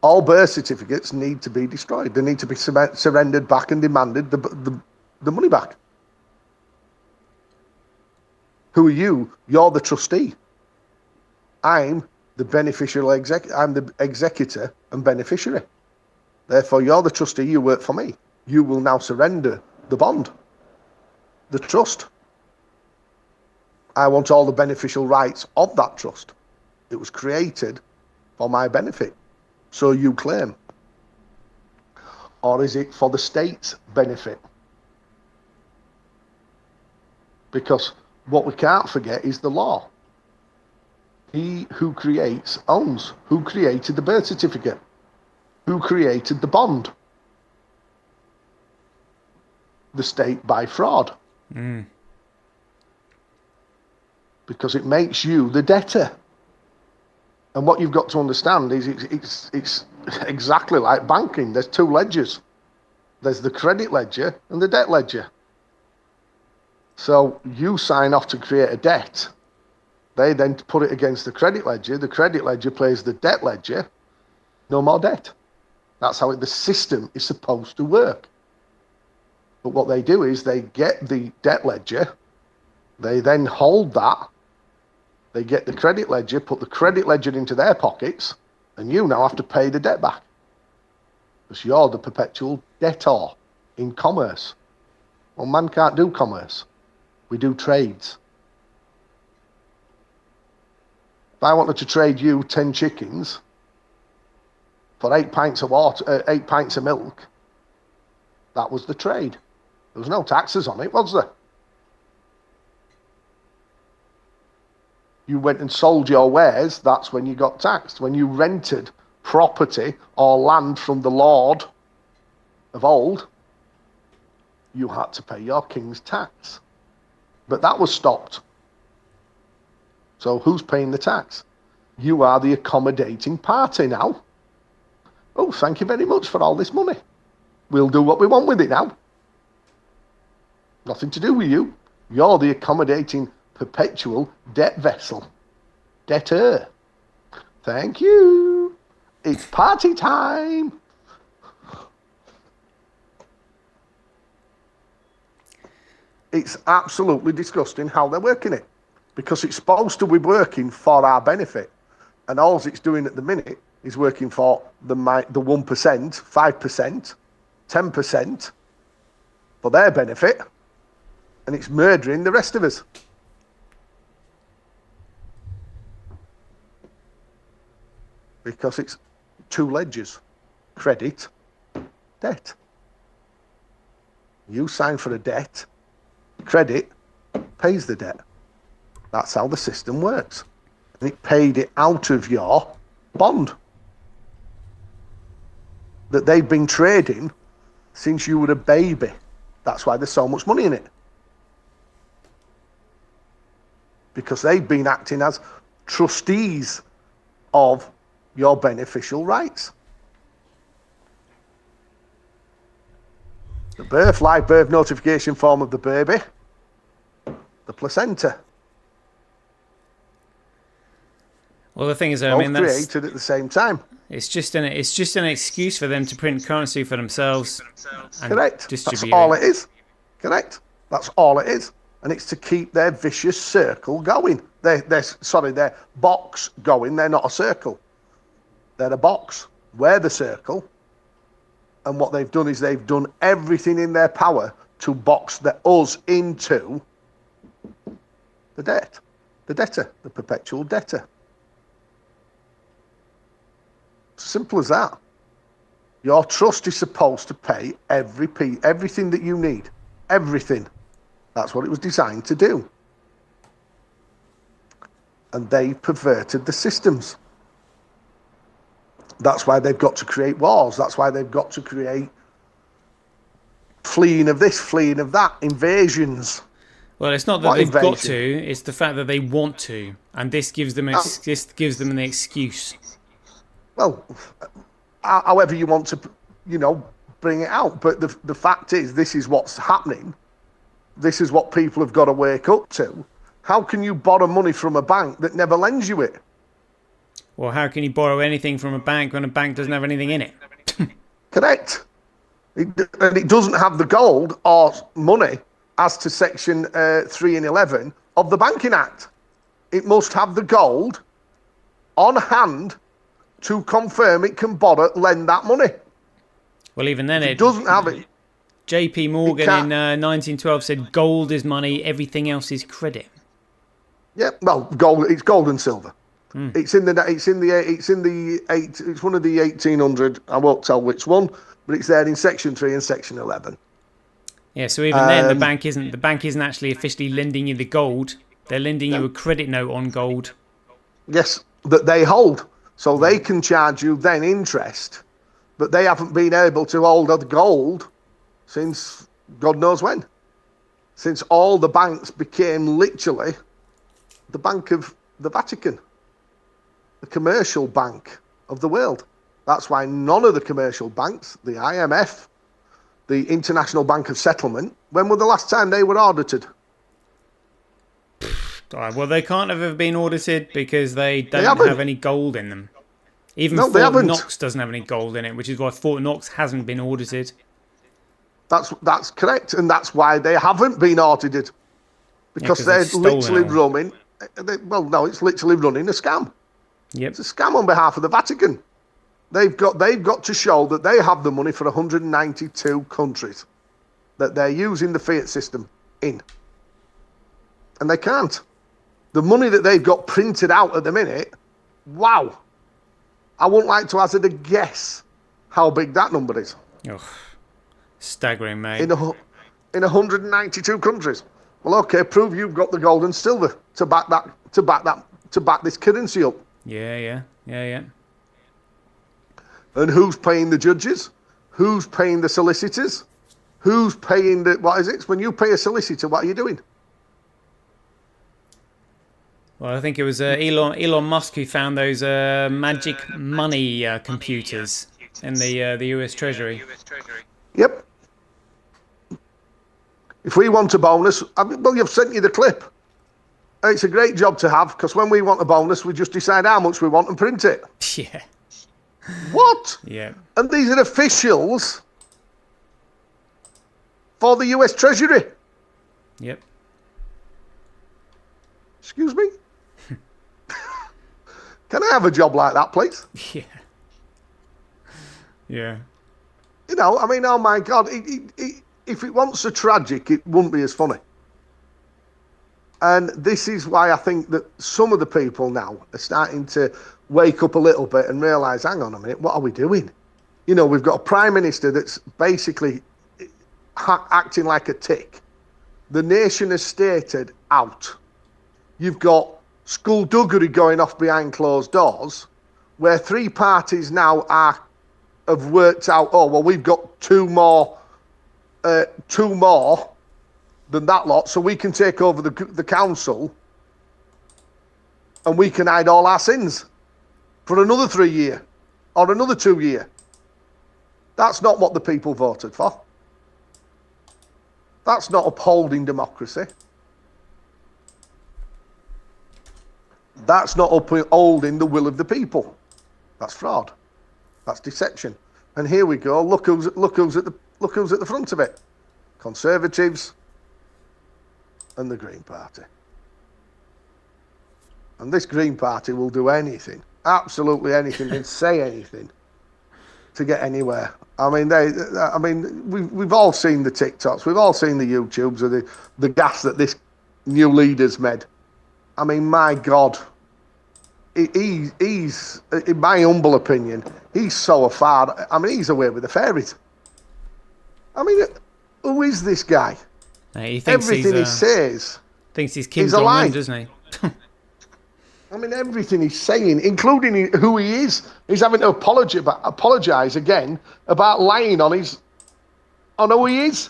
H: All birth certificates need to be destroyed. They need to be surrendered back and demanded the money back. Who are you? You're the trustee. I'm the beneficial I'm the executor and beneficiary. Therefore, you're the trustee. You work for me. You will now surrender the bond, the trust. I want all the beneficial rights of that trust. It was created for my benefit. So you claim. Or is it for the state's benefit? Because what we can't forget is the law. He who creates owns. Who created the birth certificate? Who created the bond? The state by fraud. Because it makes you the debtor. And what you've got to understand is it's exactly like banking. There's two ledgers. There's the credit ledger and the debt ledger. So you sign off to create a debt. They then put it against the credit ledger. The credit ledger plays the debt ledger. No more debt. That's how the system is supposed to work. But what they do is they get the debt ledger. They then hold that. They get the credit ledger, put the credit ledger into their pockets, and you now have to pay the debt back. Because you're the perpetual debtor in commerce. Well, man can't do commerce. We do trades. If I wanted to trade you 10 chickens for 8 pints of water, 8 pints of milk, that was the trade. There was no taxes on it, was there? You went and sold your wares, that's when you got taxed. When you rented property or land from the Lord of old, you had to pay your king's tax. But that was stopped. So who's paying the tax? You are the accommodating party now. Oh, thank you very much for all this money. We'll do what we want with it now. Nothing to do with you. You're the accommodating perpetual debt vessel. Debtor. Thank you. It's party time. It's absolutely disgusting how they're working it, because it's supposed to be working for our benefit, and all it's doing at the minute is working for the 1%, 5%, 10% for their benefit, and it's murdering the rest of us. Because it's two ledgers: credit, debt. You sign for a debt, credit pays the debt. That's how the system works. And it paid it out of your bond that they've been trading since you were a baby. That's why there's so much money in it. Because they've been acting as trustees of your beneficial rights. The birth, live birth notification form of the baby, the placenta.
A: Well, the thing is, I
H: Both
A: mean, that's
H: created at the same time.
A: it's just an excuse for them to print currency for themselves and
H: Correct.
A: distribute
H: That's all
A: it.
H: it is. Correct. That's all it is. And it's to keep their vicious circle going. Their box going. They're not a circle. They're a box. We're the circle. And what they've done is they've done everything in their power to box us into the debt. The debtor. The perpetual debtor. Simple as that. Your trust is supposed to pay everything that you need. Everything. That's what it was designed to do. And they perverted the systems. That's why they've got to create wars. That's why they've got to create fleeing of this, fleeing of that, invasions.
A: Well, it's not that they've got to; it's the fact that they want to, and this gives them this gives them an excuse.
H: Well, however you want to, bring it out. But the fact is, this is what's happening. This is what people have got to wake up to. How can you borrow money from a bank that never lends you it?
A: Well, how can you borrow anything from a bank when a bank doesn't have anything in it?
H: Correct. And it doesn't have the gold or money as to Section 3 and 11 of the Banking Act. It must have the gold on hand to confirm it can lend that money.
A: Well, even then,
H: it doesn't have it.
A: J.P. Morgan in 1912 said gold is money, everything else is credit.
H: Yeah, well, gold. It's gold and silver. It's one of the 1800. I won't tell which one, but it's there in Section 3 and Section 11.
A: Yeah, so even then, the bank isn't actually officially lending you the gold. They're lending you a credit note on gold.
H: Yes, that they hold, so they can charge you then interest, but they haven't been able to hold the gold since God knows when. Since all the banks became literally the Bank of the Vatican. The commercial bank of the world. That's why none of the commercial banks, the IMF, the International Bank of Settlement, when were the last time they were audited?
A: Well, they can't have been audited because they don't have any gold in them. Even Fort Knox doesn't have any gold in it, which is why Fort Knox hasn't been audited.
H: That's correct, and that's why they haven't been audited. Because they're literally running... it's literally running a scam.
A: Yep.
H: It's a scam on behalf of the Vatican. They've got to show that they have the money for 192 countries that they're using the fiat system in. And they can't. The money that they've got printed out at the minute, wow. I wouldn't like to hazard a guess how big that number is.
A: Oh, staggering, mate.
H: In 192 countries. Well, okay, prove you've got the gold and silver to back this currency up.
A: Yeah.
H: And who's paying the judges? Who's paying the solicitors? Who's paying what is it? When you pay a solicitor, what are you doing?
A: Well, I think it was Elon Musk who found those magic money computers in the US Treasury.
H: Yep. If we want a bonus, you've sent you the clip. It's a great job to have, because when we want a bonus, we just decide how much we want and print it.
A: Yeah.
H: What?
A: Yeah.
H: And these are officials for the US Treasury.
A: Yep.
H: Excuse me? Can I have a job like that, please?
A: Yeah. Yeah.
H: You know, I mean, oh my God, if it wasn't so tragic, it wouldn't be as funny. And this is why I think that some of the people now are starting to wake up a little bit and realise, hang on a minute, what are we doing? You know, we've got a prime minister that's basically acting like a tick. The nation has stated out. You've got skullduggery going off behind closed doors, where three parties now have worked out, oh, well, we've got two more than that lot, so we can take over the council and we can hide all our sins for another 3 year or another 2 year. That's not what the people voted for. That's not upholding democracy. That's not upholding the will of the people. That's fraud. That's deception. And here we go. Look who's at the front of it. Conservatives and the Green Party. And this Green Party will do anything, absolutely anything, and say anything to get anywhere. I mean, we've all seen the TikToks, we've all seen the YouTubes of the gas that this new leader's made. I mean, my God, he's, in my humble opinion, he's so far. I mean, he's away with the fairies. I mean, who is this guy?
A: He thinks
H: everything he says
A: thinks he's Kim
H: is a lie,
A: Jong-un, doesn't he?
H: I mean, everything he's saying, including who he is, he's having to apologise again about lying on who he is.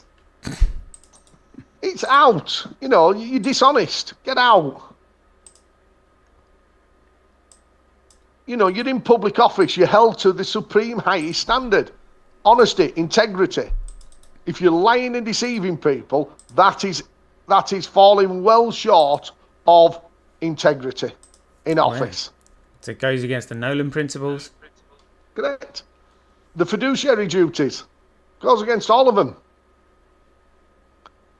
H: It's out. You know, you're dishonest. Get out. You know, you're in public office. You're held to the supreme highest standard. Honesty, integrity. If you're lying and deceiving people, that is falling well short of integrity in office.
A: Right. So it goes against the Nolan principles.
H: Correct. The fiduciary duties goes against all of them.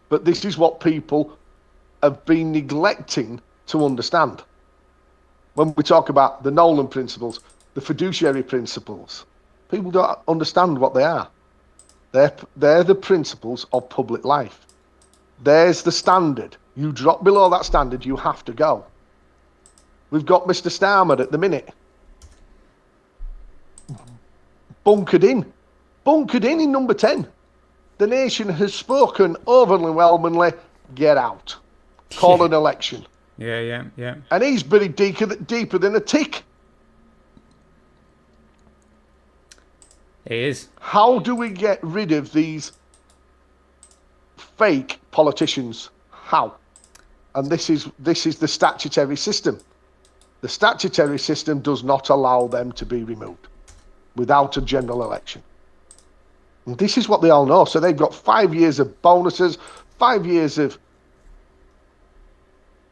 H: But this is what people have been neglecting to understand. When we talk about the Nolan principles, the fiduciary principles, people don't understand what they are. They're the principles of public life. There's the standard. You drop below that standard, you have to go. We've got Mr. Starmer at the minute. Bunkered in number 10. The nation has spoken overwhelmingly, get out. Call an election.
A: Yeah.
H: And he's buried deeper than a tick.
A: It is.
H: How do we get rid of these fake politicians? How? And this is the statutory system. The statutory system does not allow them to be removed without a general election. And this is what they all know. So they've got 5 years of bonuses, 5 years of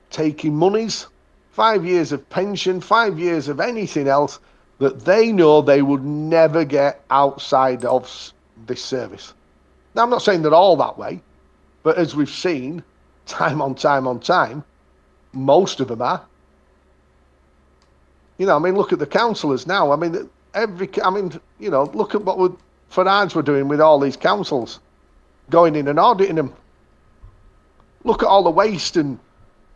H: taking monies, 5 years of pension, 5 years of anything else that they know they would never get outside of this service. Now, I'm not saying they're all that way, but as we've seen time on time, most of them are. You know, I mean, look at the councillors now. I mean, you know, look at what Farage were doing with all these councils, going in and auditing them. Look at all the waste and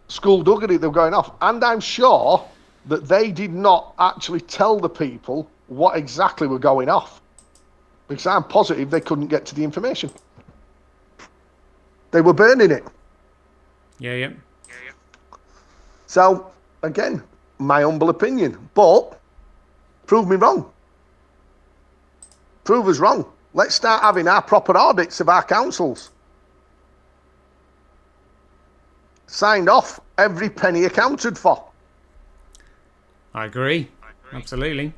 H: skullduggery they're going off. And I'm sure that they did not actually tell the people what exactly were going off. Because I'm positive they couldn't get to the information. They were burning it.
A: Yeah.
H: So, again, my humble opinion. But, prove me wrong. Prove us wrong. Let's start having our proper audits of our councils. Signed off, every penny accounted for.
A: I agree. Absolutely.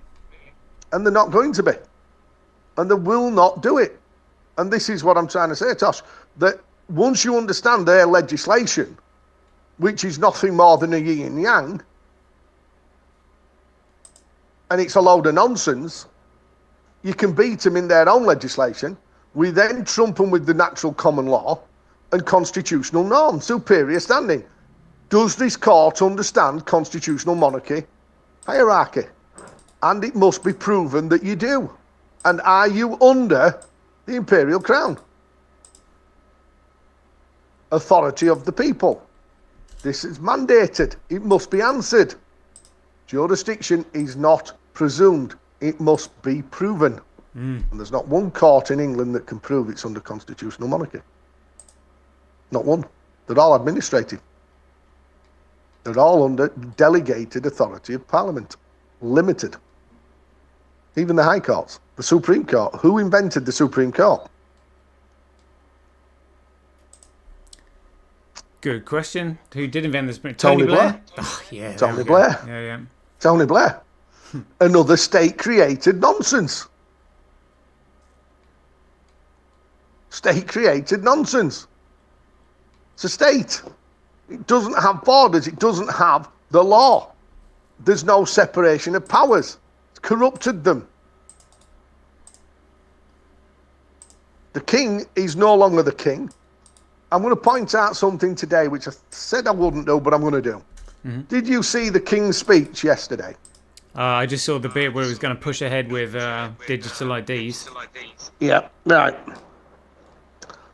H: And they're not going to be. And they will not do it. And this is what I'm trying to say, Tosh, that once you understand their legislation, which is nothing more than a yin and yang, and it's a load of nonsense, you can beat them in their own legislation. We then trump them with the natural common law, and constitutional norm, superior standing. Does this court understand constitutional monarchy hierarchy? And it must be proven that you do. And are you under the imperial crown? Authority of the people. This is mandated. It must be answered. Jurisdiction is not presumed. It must be proven. And there's not one court in England that can prove it's under constitutional monarchy. Not one. They're all administrative. They're all under delegated authority of Parliament. Limited. Even the High Courts. The Supreme Court. Who invented the Supreme Court?
A: Good question. Who did invent this?
H: Tony Blair.
A: Oh, yeah.
H: Tony Blair.
A: Yeah.
H: Tony Blair. Another state-created nonsense. State-created nonsense. It's a state. It doesn't have borders. It doesn't have the law. There's no separation of powers. It's corrupted them. The king is no longer the king. I'm going to point out something today which I said I wouldn't do, but I'm going to do. Did you see the king's speech yesterday?
A: I just saw the bit where he was going to push ahead with digital IDs.
H: Yeah, right.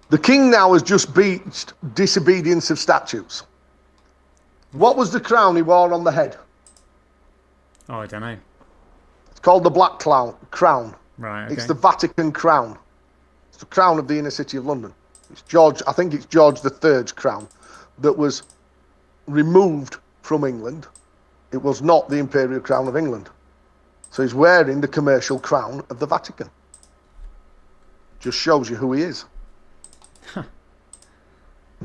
H: The king now has just beached disobedience of statutes. What was the crown he wore on the head?
A: Oh, I don't know.
H: It's called the Black Crown.
A: Right, okay.
H: It's the Vatican crown. It's the crown of the inner city of London. It's George, I think it's George III's crown that was removed from England. It was not the imperial crown of England. So he's wearing the commercial crown of the Vatican. Just shows you who he is.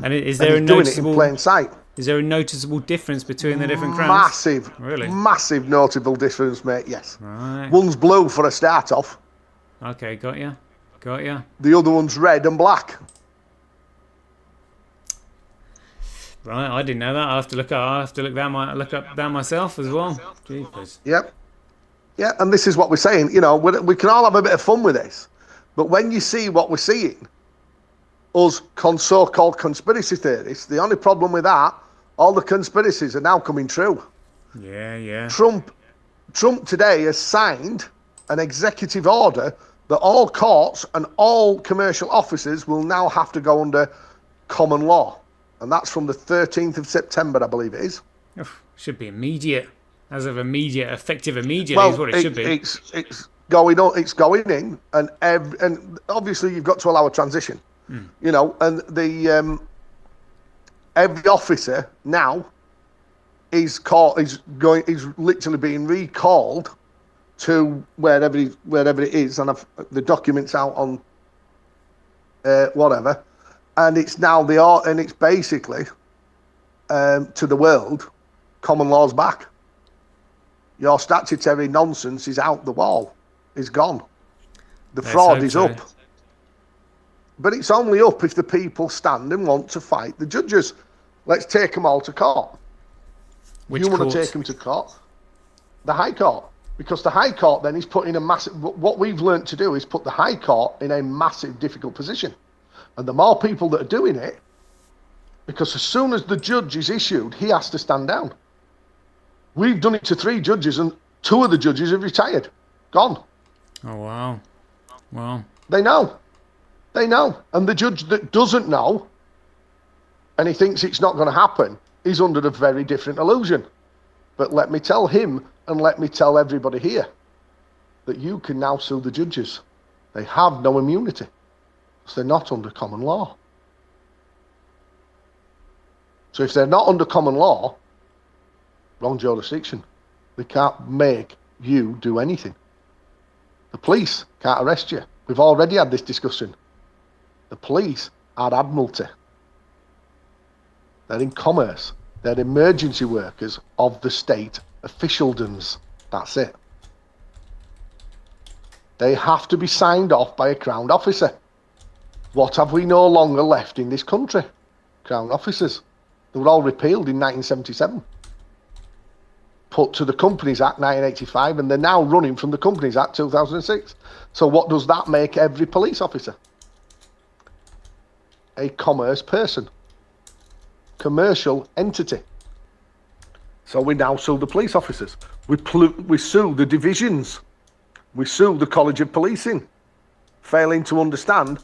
A: And is there
H: and he's doing it in plain sight.
A: Is there a noticeable difference between the different crowns?
H: Massive notable difference, mate, yes.
A: Right.
H: One's blue for a start off.
A: Okay, got ya.
H: The other one's red and black.
A: Right, I didn't know that. I have to look up that myself as well. Jeepers.
H: Yep. Yeah, and this is what we're saying. You know, we can all have a bit of fun with this, but when you see what we're seeing, us so-called conspiracy theorists, the only problem with that, all the conspiracies are now coming true.
A: Yeah.
H: Trump today has signed an executive order that all courts and all commercial officers will now have to go under common law. And that's from the 13th of September, I believe it is.
A: Should be immediate. As of immediate, effective immediate is what it should be.
H: It's going on. It's going in, and obviously you've got to allow a transition. You know, and the every officer now is literally being recalled to wherever it is, and the documents out on whatever. And it's now and it's basically to the world, common law's back. Your statutory nonsense is out the wall, is gone. The fraud is up. But it's only up if the people stand and want to fight the judges. Let's take them all to court.
A: Which
H: you want
A: court?
H: to take them to court? The High Court. Because the High Court then is put in a massive... What we've learnt to do is put the High Court in a massive, difficult position. And the more people that are doing it, because as soon as the judge is issued, he has to stand down. We've done it to 3 judges, and 2 of the judges have retired. Gone.
A: Oh, wow. Well.
H: They know. And the judge that doesn't know, and he thinks it's not going to happen, is under a very different illusion. But let me tell him, and let me tell everybody here, that you can now sue the judges. They have no immunity. Because they're not under common law. So if they're not under common law, wrong jurisdiction. They can't make you do anything. The police can't arrest you. We've already had this discussion. The police are admiralty. They're in commerce. They're emergency workers of the state officialdoms. That's it. They have to be signed off by a crowned officer. What have we no longer left in this country? Crown officers. They were all repealed in 1977. Put to the Companies Act 1985, and they're now running from the Companies Act 2006. So what does that make every police officer? a commerce person, commercial entity. So we now sue the police officers. We sue the divisions. We sue the College of Policing, failing to understand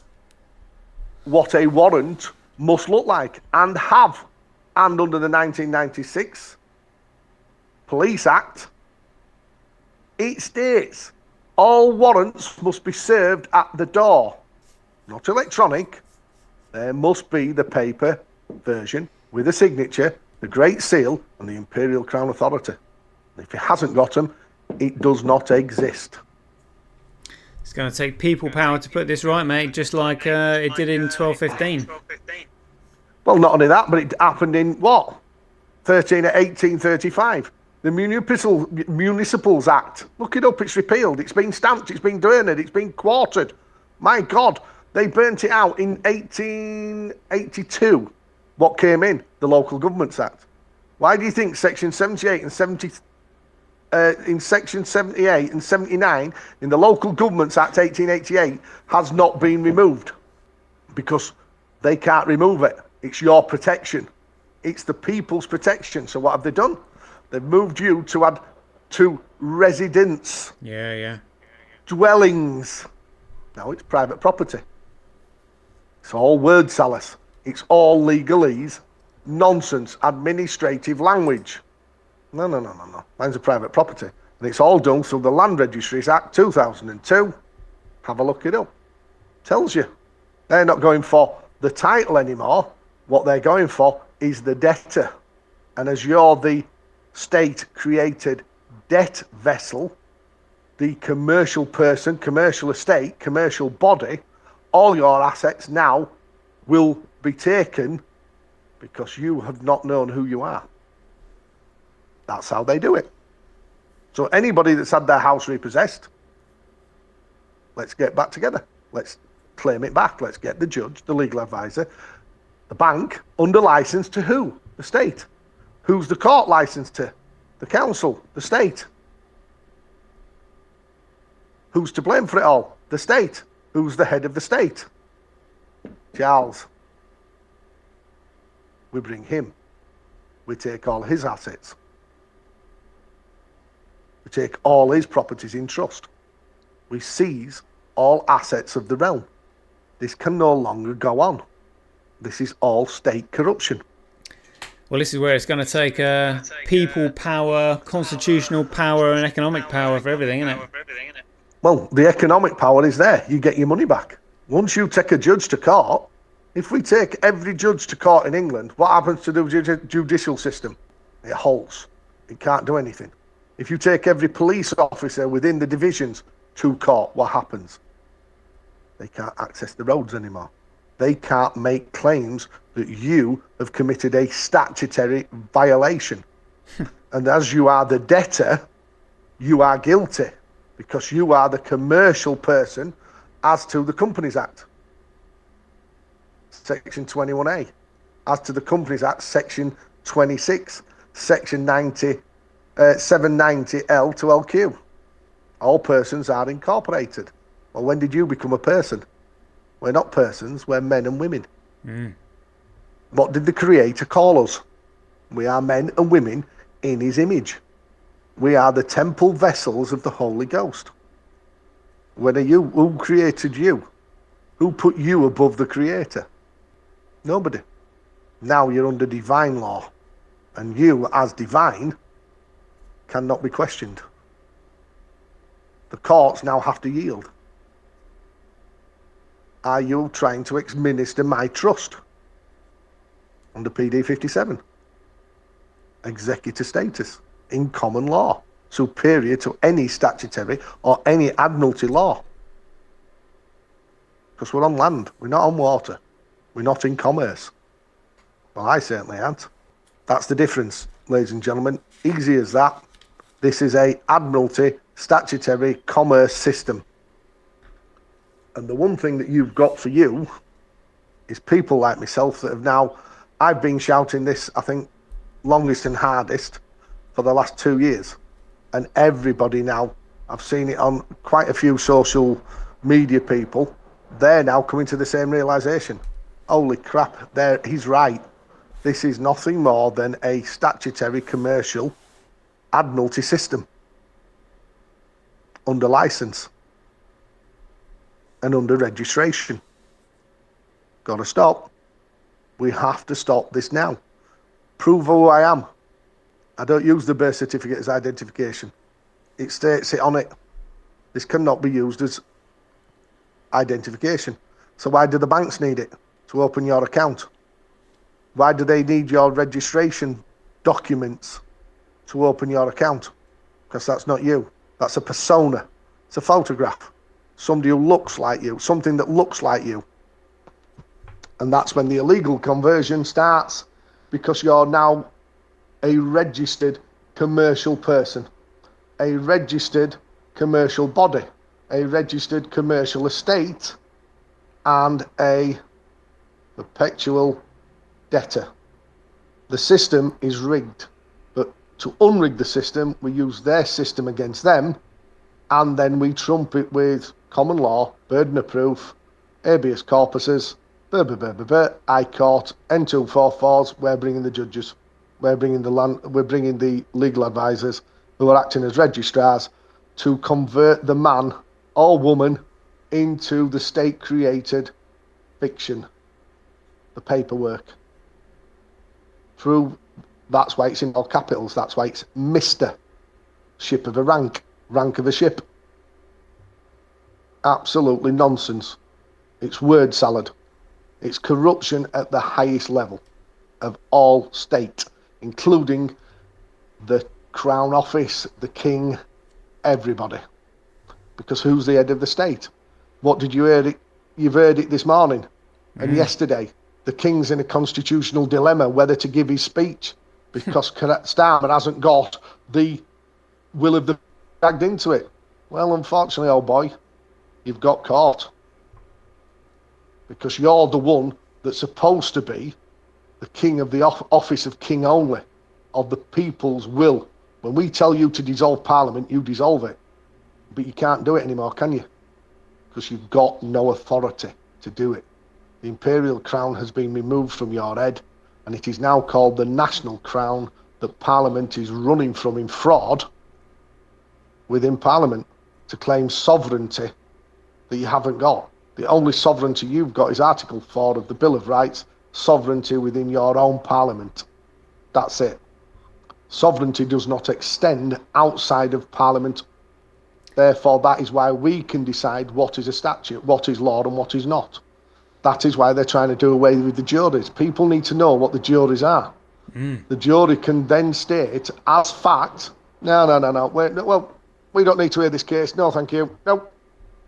H: what a warrant must look like and have. And under the 1996 Police Act, it states all warrants must be served at the door, not electronic. There must be the paper version with a signature, the Great Seal, and the Imperial Crown Authority. If it hasn't got them, it does not exist.
A: It's going to take people power to put this right, mate, just like it did in 1215.
H: Well, not only that, but it happened in what? 1835. The Municipals Act. Look it up, it's repealed. It's been stamped, it's been donated, it's been quartered. My God, they burnt it out in 1882. What came in? The Local Governments Act. Why do you think Section 78 and 70... in Section 78 and 79 in the Local Governments Act 1888 has not been removed? Because they can't remove it. It's your protection. It's the people's protection. So what have they done? They've moved you to add to residence.
A: Yeah.
H: Dwellings. Now it's private property. It's all word salad. It's all legalese, nonsense, administrative language. No. Mine's a private property. And it's all done through the Land Registries Act 2002. Have a look it up. Tells you. They're not going for the title anymore. What they're going for is the debtor. And as you're the state-created debt vessel, the commercial person, commercial estate, commercial body, all your assets now will be taken because you have not known who you are. That's how they do it. So anybody that's had their house repossessed, let's get back together. Let's claim it back. Let's get the judge, the legal advisor, the bank, under license to who? The state. Who's the court licensed to? The council, the state. Who's to blame for it all? The state. Who's the head of the state? Charles. We bring him. We take all his assets. We take all his properties in trust. We seize all assets of the realm. This can no longer go on. This is all state corruption.
A: Well, this is where it's going to take people power, constitutional power, and economic power for everything, isn't it?
H: Well, the economic power is there. You get your money back. Once you take a judge to court, if we take every judge to court in England, what happens to the judicial system? It halts. It can't do anything. If you take every police officer within the divisions to court, what happens? They can't access the roads anymore. They can't make claims that you have committed a statutory violation. And as you are the debtor, you are guilty because you are the commercial person as to the Companies Act. Section 21A. As to the Companies Act, Section 26, Section 790L to LQ. All persons are incorporated. Well, when did you become a person? We're not persons, we're men and women. What did the Creator call us? We are men and women in his image. We are the temple vessels of the Holy Ghost. When are you? Who created you? Who put you above the Creator? Nobody. Now you're under divine law, and you, as divine, cannot be questioned. The courts now have to yield. Are you trying to administer my trust? Under PD 57. Executor status in common law, superior to any statutory or any admiralty law. Because we're on land, we're not on water, we're not in commerce. Well, I certainly aren't. That's the difference, ladies and gentlemen. Easy as that. This is a admiralty statutory commerce system. And the one thing that you've got for you is people like myself that have now, I've been shouting this, I think, longest and hardest for the last 2 years. And everybody now, I've seen it on quite a few social media people, they're now coming to the same realisation. Holy crap, there he's right. This is nothing more than a statutory commercial admiralty system under license and under registration. Gotta stop. We have to stop this now. Prove who I am. I don't use the birth certificate as identification. It states it on it. This cannot be used as identification. So why do the banks need it to open your account? Why do they need your registration documents to open your account? Because that's not you. That's a persona. It's a photograph. Somebody who looks like you. Something that looks like you. And that's when the illegal conversion starts, because you're now a registered commercial person, a registered commercial body, a registered commercial estate, and a perpetual debtor. The system is rigged, but to unrig the system, we use their system against them, and then we trump it with common law, burden of proof, habeas corpuses, I court, N244s. We're bringing the judges, we're bringing the legal advisors who are acting as registrars to convert the man or woman into the state-created fiction, the paperwork. That's why it's in all capitals. That's why it's Mr. Ship of a rank of a ship. Absolutely nonsense. It's word salad. It's corruption at the highest level of all state, including the Crown Office, the King, everybody. Because who's the head of the state? What did you hear? You've heard it this morning and yesterday. The King's in a constitutional dilemma whether to give his speech because Starmer hasn't got the will of the dragged into it. Well, unfortunately, old boy, you've got caught. Because you're the one that's supposed to be the king of the office of king only, of the people's will. When we tell you to dissolve Parliament, you dissolve it. But you can't do it anymore, can you? Because you've got no authority to do it. The imperial crown has been removed from your head, and it is now called the national crown that Parliament is running from in fraud within Parliament to claim sovereignty that you haven't got. The only sovereignty you've got is Article 4 of the Bill of Rights, sovereignty within your own Parliament. That's it. Sovereignty does not extend outside of Parliament. Therefore, that is why we can decide what is a statute, what is law and what is not. That is why they're trying to do away with the juries. People need to know what the juries are. The jury can then state as fact, no. Well, we don't need to hear this case. No, thank you. No,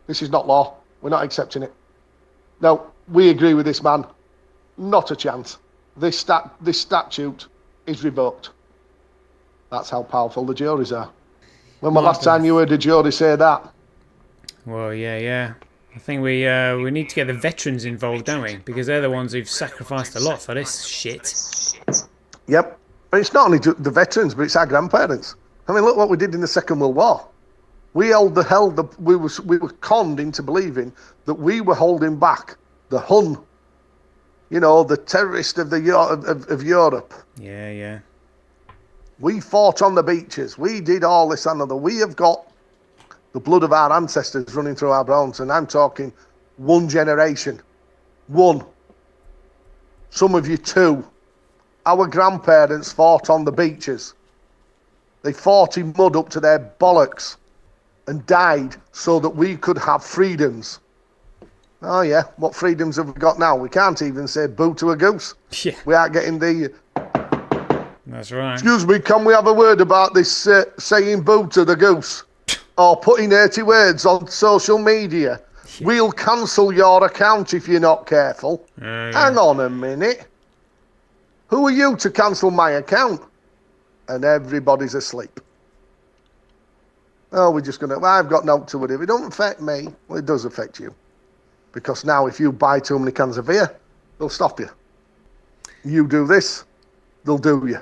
H: this is not law. We're not accepting it. No, we agree with this man. Not a chance. This statute is revoked. That's how powerful the juries are. When was the last time you heard a jury say that?
A: Well, yeah. I think we need to get the veterans involved, don't we? Because they're the ones who've sacrificed a lot for this shit.
H: Yep. But it's not only the veterans, but it's our grandparents. I mean, look what we did in the Second World War. We were conned into believing that we were holding back the Hun, the terrorist of Europe.
A: Yeah.
H: We fought on the beaches. We did all this and other. We have got the blood of our ancestors running through our bones, and I'm talking one generation. One. Some of you two. Our grandparents fought on the beaches. They fought in mud up to their bollocks and died so that we could have freedoms. Oh yeah, what freedoms have we got now? We can't even say boo to a goose.
A: Yeah.
H: We aren't getting the...
A: That's right.
H: Excuse me, can we have a word about this saying boo to the goose? Or putting dirty words on social media? Yeah. We'll cancel your account if you're not careful. Hang on a minute. Who are you to cancel my account? And everybody's asleep. Oh, we're just going to... I've got no to worry. It don't affect me. Well, it does affect you. Because now if you buy too many cans of beer, they'll stop you. You do this, they'll do you.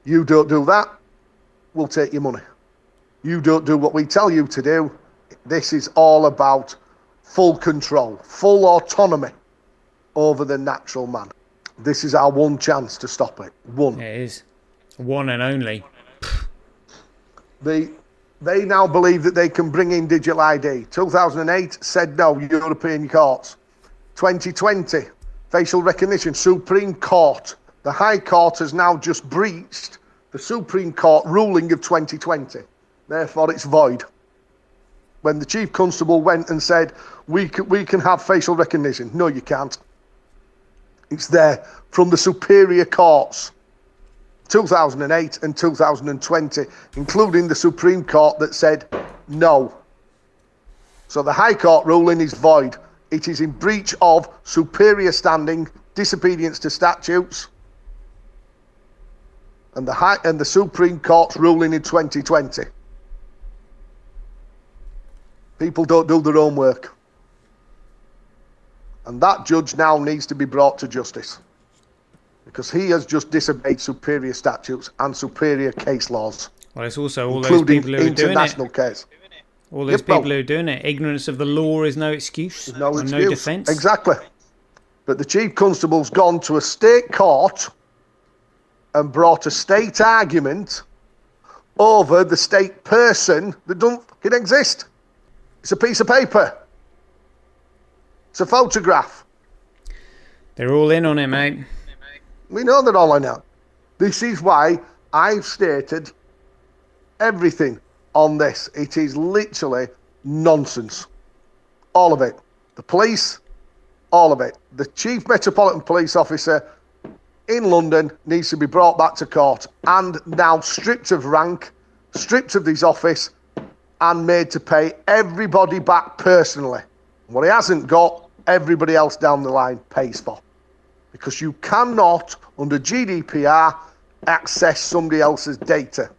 H: You don't do that, we'll take your money. You don't do what we tell you to do. This is all about full control, full autonomy. over the natural man. This is our one chance to stop it. One.
A: It is. One and only.
H: They now believe that they can bring in digital ID. 2008 said no, European courts. 2020, facial recognition, Supreme Court. The High Court has now just breached the Supreme Court ruling of 2020. Therefore, it's void. When the Chief Constable went and said, we can have facial recognition. No, you can't. It's there from the superior courts. 2008 and 2020, including the Supreme Court that said no. So the High Court ruling is void. It is in breach of superior standing, disobedience to statutes, and the Supreme Court's ruling in 2020. People don't do their own work. And that judge now needs to be brought to justice, because he has just disobeyed superior statutes and superior case laws.
A: Well, it's also all those people who are doing it.
H: International case.
A: All those people who are doing it. Ignorance of the law is no excuse.
H: No excuse.
A: No defence.
H: Exactly. But the Chief Constable's gone to a state court and brought a state argument over the state person that don't fucking exist. It's a piece of paper. It's a photograph.
A: They're all in on it, mate.
H: We know they're all in on it. This is why I've stated everything on this. It is literally nonsense. All of it. The police, all of it. The Chief Metropolitan Police Officer in London needs to be brought back to court and now stripped of rank, stripped of his office, and made to pay everybody back personally. What he hasn't got, everybody else down the line pays for. Because you cannot, under GDPR, access somebody else's data.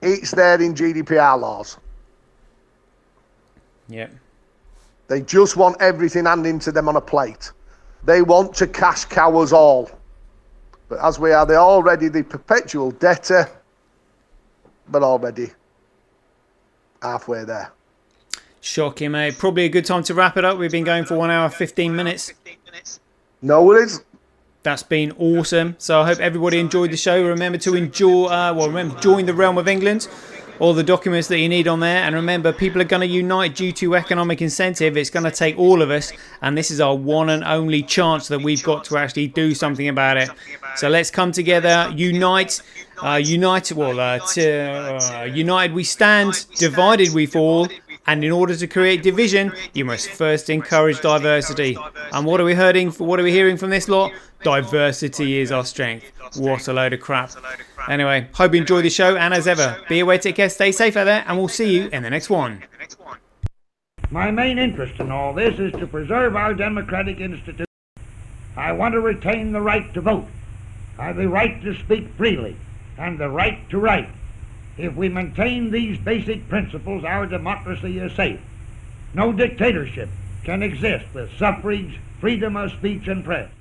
H: It's there in GDPR laws.
A: Yep.
H: They just want everything handed to them on a plate. They want to cash cow us all. But as we are already the perpetual debtor, but already halfway there.
A: Shocking, mate. Probably a good time to wrap it up. We've been going for 1 hour, 15 minutes.
H: No, it is.
A: That's been awesome. So I hope everybody enjoyed the show. Remember to join the Realm of England. All the documents that you need on there. And remember, people are going to unite due to economic incentive. It's going to take all of us. And this is our one and only chance that we've got to actually do something about it. So let's come together, unite. United we stand, divided we fall. And in order to create division, you must first encourage diversity. And what are we hearing from this lot? Diversity is our strength. What a load of crap. Anyway, hope you enjoyed the show, and as ever, be aware, take care, stay safe out there, and we'll see you in the next one.
I: My main interest in all this is to preserve our democratic institutions. I want to retain the right to vote, the right to speak freely, and the right to write. If we maintain these basic principles, our democracy is safe. No dictatorship can exist with suffrage, freedom of speech and press.